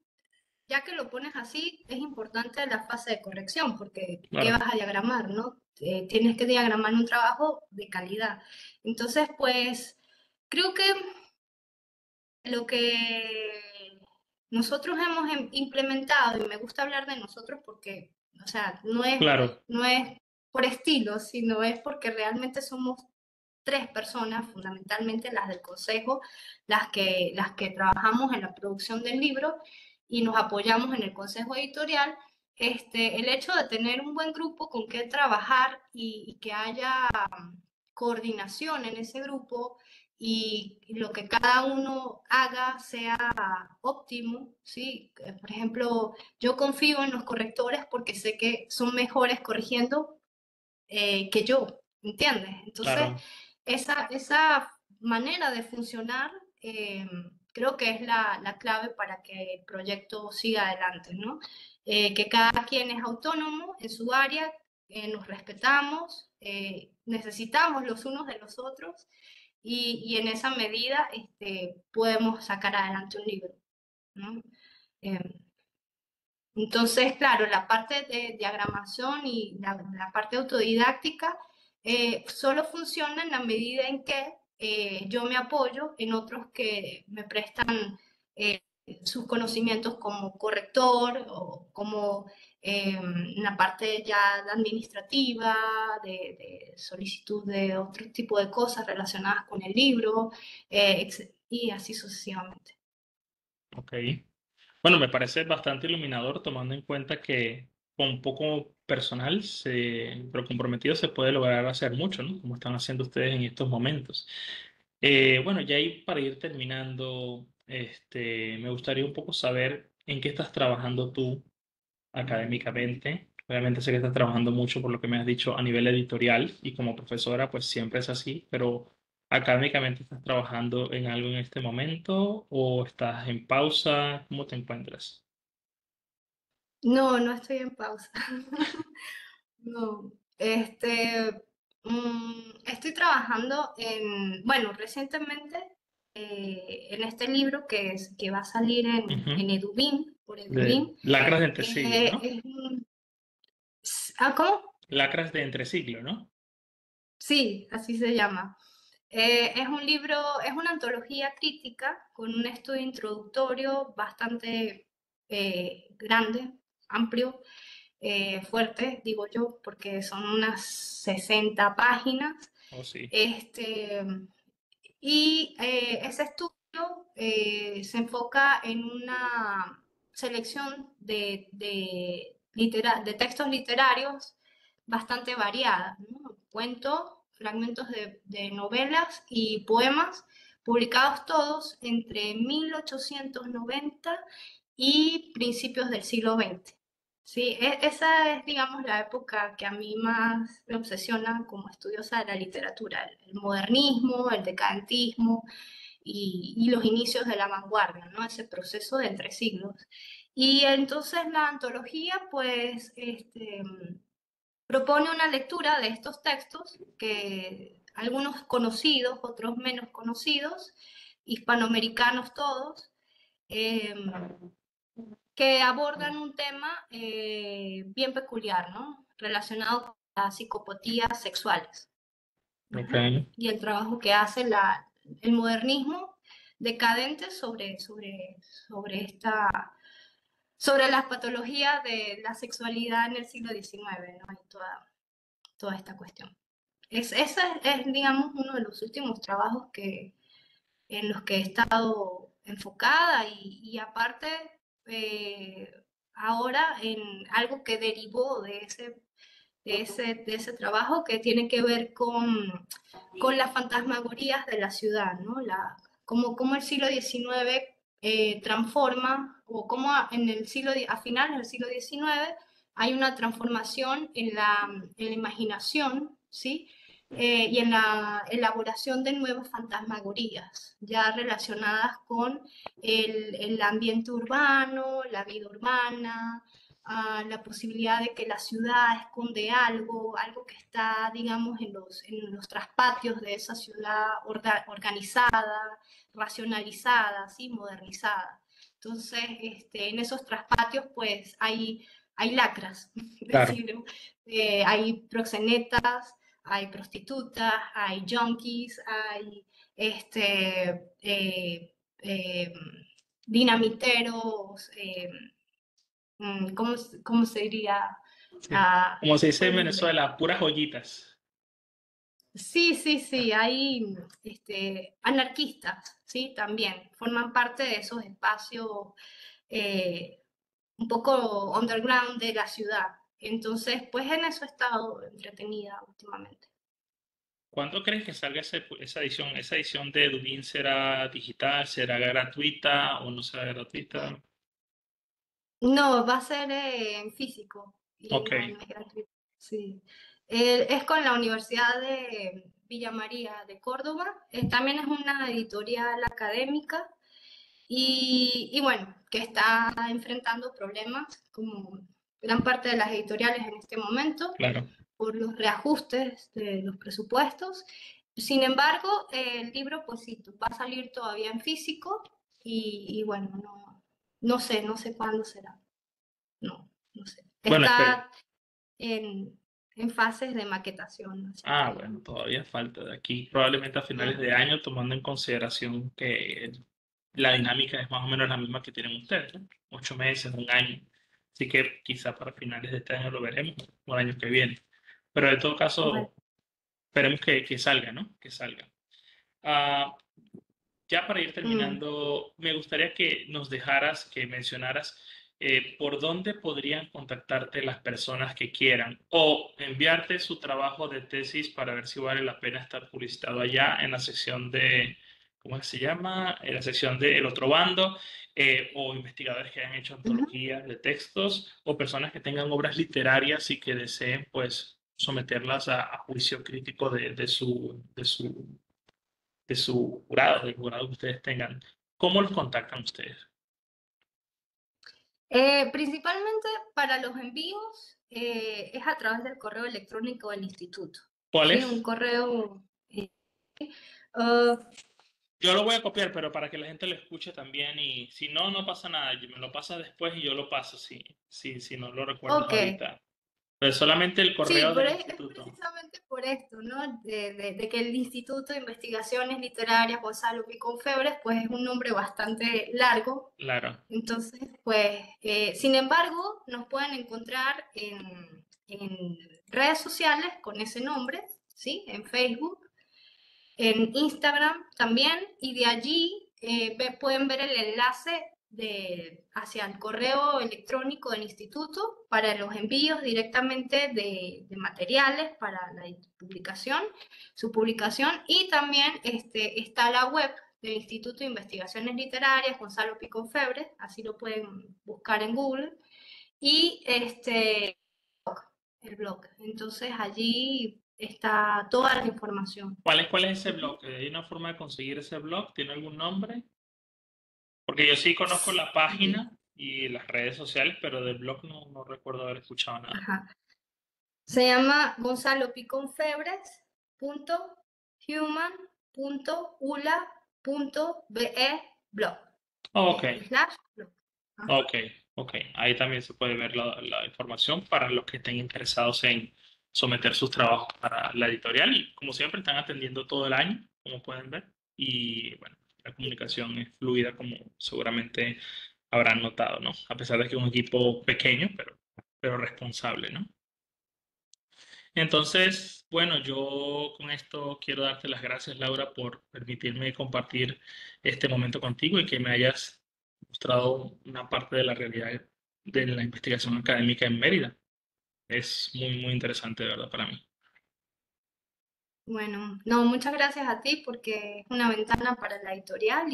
ya que lo pones así, es importante la fase de corrección, porque ¿qué Claro, vas a diagramar, no? Tienes que diagramar un trabajo de calidad. Entonces, pues, creo que lo que nosotros hemos implementado, y me gusta hablar de nosotros porque, o sea, claro, no es por estilo, sino es porque realmente somos tres personas, fundamentalmente las del consejo, las que trabajamos en la producción del libro y nos apoyamos en el consejo editorial. El hecho de tener un buen grupo con que trabajar y que haya coordinación en ese grupo y lo que cada uno haga sea óptimo, ¿sí? Por ejemplo, yo confío en los correctores porque sé que son mejores corrigiendo que yo, ¿entiendes? Entonces, claro. esa manera de funcionar creo que es la clave para que el proyecto siga adelante, ¿no? Que cada quien es autónomo en su área, nos respetamos, necesitamos los unos de los otros y en esa medida podemos sacar adelante un libro, ¿no? Eh, entonces, claro, la parte de diagramación y la parte autodidáctica solo funciona en la medida en que yo me apoyo en otros que me prestan eh, sus conocimientos como corrector o como la parte ya administrativa, de solicitud de otro tipo de cosas relacionadas con el libro, y así sucesivamente. Ok. Bueno, me parece bastante iluminador tomando en cuenta que con poco personal, pero comprometido, se puede lograr hacer mucho, ¿no? Como están haciendo ustedes en estos momentos. Bueno, ya ahí para ir terminando, me gustaría un poco saber en qué estás trabajando tú académicamente. Obviamente sé que estás trabajando mucho por lo que me has dicho a nivel editorial y como profesora, pues siempre es así, pero académicamente estás trabajando en algo en este momento o estás en pausa, ¿cómo te encuentras? No, no estoy en pausa. No, estoy trabajando bueno, recientemente en este libro que va a salir Ujú. en Edubín, por De Edubín. lacras de entre siglo, ¿no? ¿Cómo? Lacras de entre siglo, ¿no? Sí, así se llama. Es un libro, es una antología crítica con un estudio introductorio bastante grande, amplio, fuerte, digo yo, porque son unas 60 páginas. Oh, sí. Este, ese estudio se enfoca en una selección de textos literarios bastante variada, ¿no? Cuentos, fragmentos de novelas y poemas, publicados todos entre 1890 y principios del siglo XX. Sí, esa es, digamos, la época que a mí más me obsesiona como estudiosa de la literatura, el modernismo, el decadentismo y los inicios de la vanguardia, ¿no? Ese proceso de entre siglos. Y entonces la antología, pues, propone una lectura de estos textos que algunos conocidos, otros menos conocidos, hispanoamericanos todos, que abordan un tema bien peculiar, ¿no? Relacionado con las psicopatías sexuales. Ok. Y el trabajo que hace el modernismo decadente sobre las patologías de la sexualidad en el siglo XIX, ¿no? Y toda esta cuestión. Ese es, digamos, uno de los últimos trabajos en los que he estado enfocada y aparte eh, ahora en algo que derivó de ese trabajo que tiene que ver con las fantasmagorías de la ciudad, ¿no? Cómo el siglo XIX transforma, o cómo a finales del siglo XIX hay una transformación en la imaginación, ¿sí? Y en la elaboración de nuevas fantasmagorías, ya relacionadas con el ambiente urbano, la vida urbana, la posibilidad de que la ciudad esconde algo que está, digamos, en los traspatios de esa ciudad organizada, racionalizada, ¿sí? Modernizada. Entonces, en esos traspatios, pues, hay lacras, Claro. decirlo. Hay proxenetas, hay prostitutas, hay junkies, hay eh, dinamiteros, ¿cómo se diría? Sí. Como se dice en Pues, Venezuela, puras joyitas. sí, sí, sí, hay anarquistas, ¿sí? También forman parte de esos espacios eh, un poco underground de la ciudad. Entonces, pues en eso he estado entretenida últimamente. ¿Cuándo crees que salga esa edición? ¿Esa edición de Dublín será digital, será gratuita o no será gratuita? No, va a ser en físico y Ok, no es gratuito. Sí. Es con la Universidad de Villa María de Córdoba. También es una editorial académica y bueno, que está enfrentando problemas como gran parte de las editoriales en este momento claro. por los reajustes de los presupuestos. Sin embargo, el libro pues sí, va a salir todavía en físico y bueno, no sé cuándo será. No sé. Bueno, espero. Está en fases de maquetación, así Ah, que. bueno, todavía falta de aquí, probablemente a finales de año, tomando en consideración que la dinámica es más o menos la misma que tienen ustedes, ¿no? 8 meses, un año. Así que quizá para finales de este año lo veremos, o el año que viene. Pero en todo Bueno, caso, esperemos que salga, ¿no? Que salga. Ah, ya para ir mm, terminando, me gustaría que nos dejaras, que mencionaras por dónde podrían contactarte las personas que quieran o enviarte su trabajo de tesis para ver si vale la pena estar publicitado allá en la sección de, ¿cómo se llama? En la sección de El Otro Bando, o investigadores que hayan hecho ujú. antologías de textos o personas que tengan obras literarias y que deseen, pues, someterlas a juicio crítico de su jurado, del jurado que ustedes tengan. ¿Cómo los contactan ustedes? Principalmente para los envíos es a través del correo electrónico del instituto. ¿Cuál Sí, un es? correo. ah, Yo lo voy a copiar, pero para que la gente lo escuche también y si no, no pasa nada. Me lo pasa después y yo lo paso si no lo recuerdas ok, ahorita. Pero solamente el sí, correo pero del es instituto. precisamente por esto, ¿no? De que el Instituto de Investigaciones Literarias Gonzalo Picón Febres, pues es un nombre bastante largo. Claro. Entonces, pues, sin embargo, nos pueden encontrar en redes sociales con ese nombre, ¿sí? En Facebook, en Instagram también, y de allí pueden ver el enlace hacia el correo electrónico del instituto para los envíos directamente de materiales para la publicación, su publicación, y también está la web del Instituto de Investigaciones Literarias, Gonzalo Picón Febres, así lo pueden buscar en Google, y el blog. Entonces allí está toda la información. ¿Cuál es ese Ujú. blog? ¿Hay una forma de conseguir ese blog? ¿Tiene algún nombre? Porque yo sí conozco la página y las redes sociales, pero del blog no recuerdo haber escuchado nada. Ajá. Se llama gonzalopiconfebres.org. human.ula.be blog. Ok, Slash blog. Ajá. ok, ok. Ahí también se puede ver la información para los que estén interesados en someter sus trabajos para la editorial. Y como siempre, están atendiendo todo el año, como pueden ver. Y bueno, la comunicación es fluida, como seguramente habrán notado, ¿no? A pesar de que es un equipo pequeño, pero responsable, ¿no? Entonces, bueno, yo con esto quiero darte las gracias, Laura, por permitirme compartir este momento contigo y que me hayas mostrado una parte de la realidad de la investigación académica en Mérida. Es muy, muy interesante, de verdad, para mí. Bueno, no, muchas gracias a ti porque es una ventana para la editorial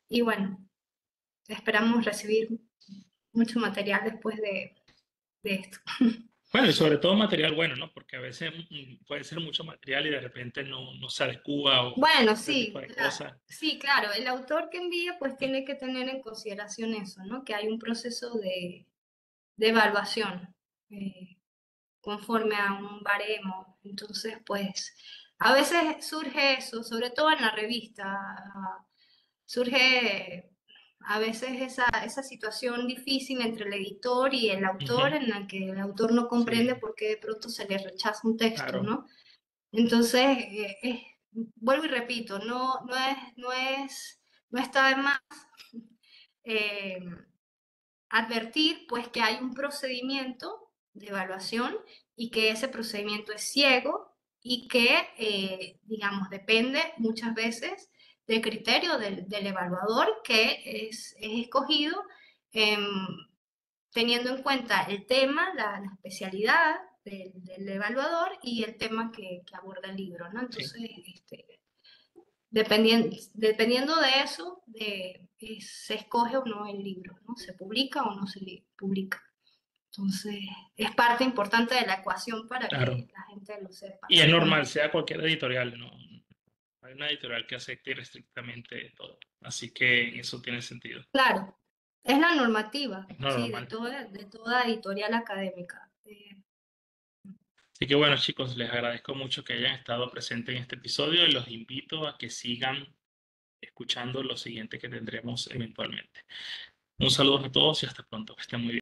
y bueno, esperamos recibir mucho material después de esto. Bueno, y sobre todo material bueno, ¿no? Porque a veces puede ser mucho material y de repente no se adecua o Bueno, ese tipo sí, de cosas. sí, claro, el autor que envía pues tiene que tener en consideración eso, ¿no? Que hay un proceso de evaluación conforme a un baremo. Entonces, pues, a veces surge eso, sobre todo en la revista, surge a veces esa situación difícil entre el editor y el autor, Ujú. en la que el autor no comprende Sí, por qué de pronto se le rechaza un texto, claro, ¿no? Entonces, vuelvo y repito, no está de más eh, advertir pues que hay un procedimiento de evaluación y que ese procedimiento es ciego y que, digamos, depende muchas veces del criterio del evaluador que es escogido eh, teniendo en cuenta el tema, la especialidad del evaluador y el tema que aborda el libro, ¿no? sí. Entonces, dependiendo de eso, se escoge o no el libro, ¿no? Se publica o no se publica. Entonces, es parte importante de la ecuación para Claro. que la gente lo sepa. Y es normal, Ujú. sea cualquier editorial, no hay una editorial que acepte irrestrictamente todo. Así que eso tiene sentido. Claro, es la normativa, Es lo sí, normal. de toda editorial académica. Así que bueno, chicos, les agradezco mucho que hayan estado presentes en este episodio y los invito a que sigan escuchando lo siguiente que tendremos eventualmente. Un saludo a todos y hasta pronto. Que estén muy bien.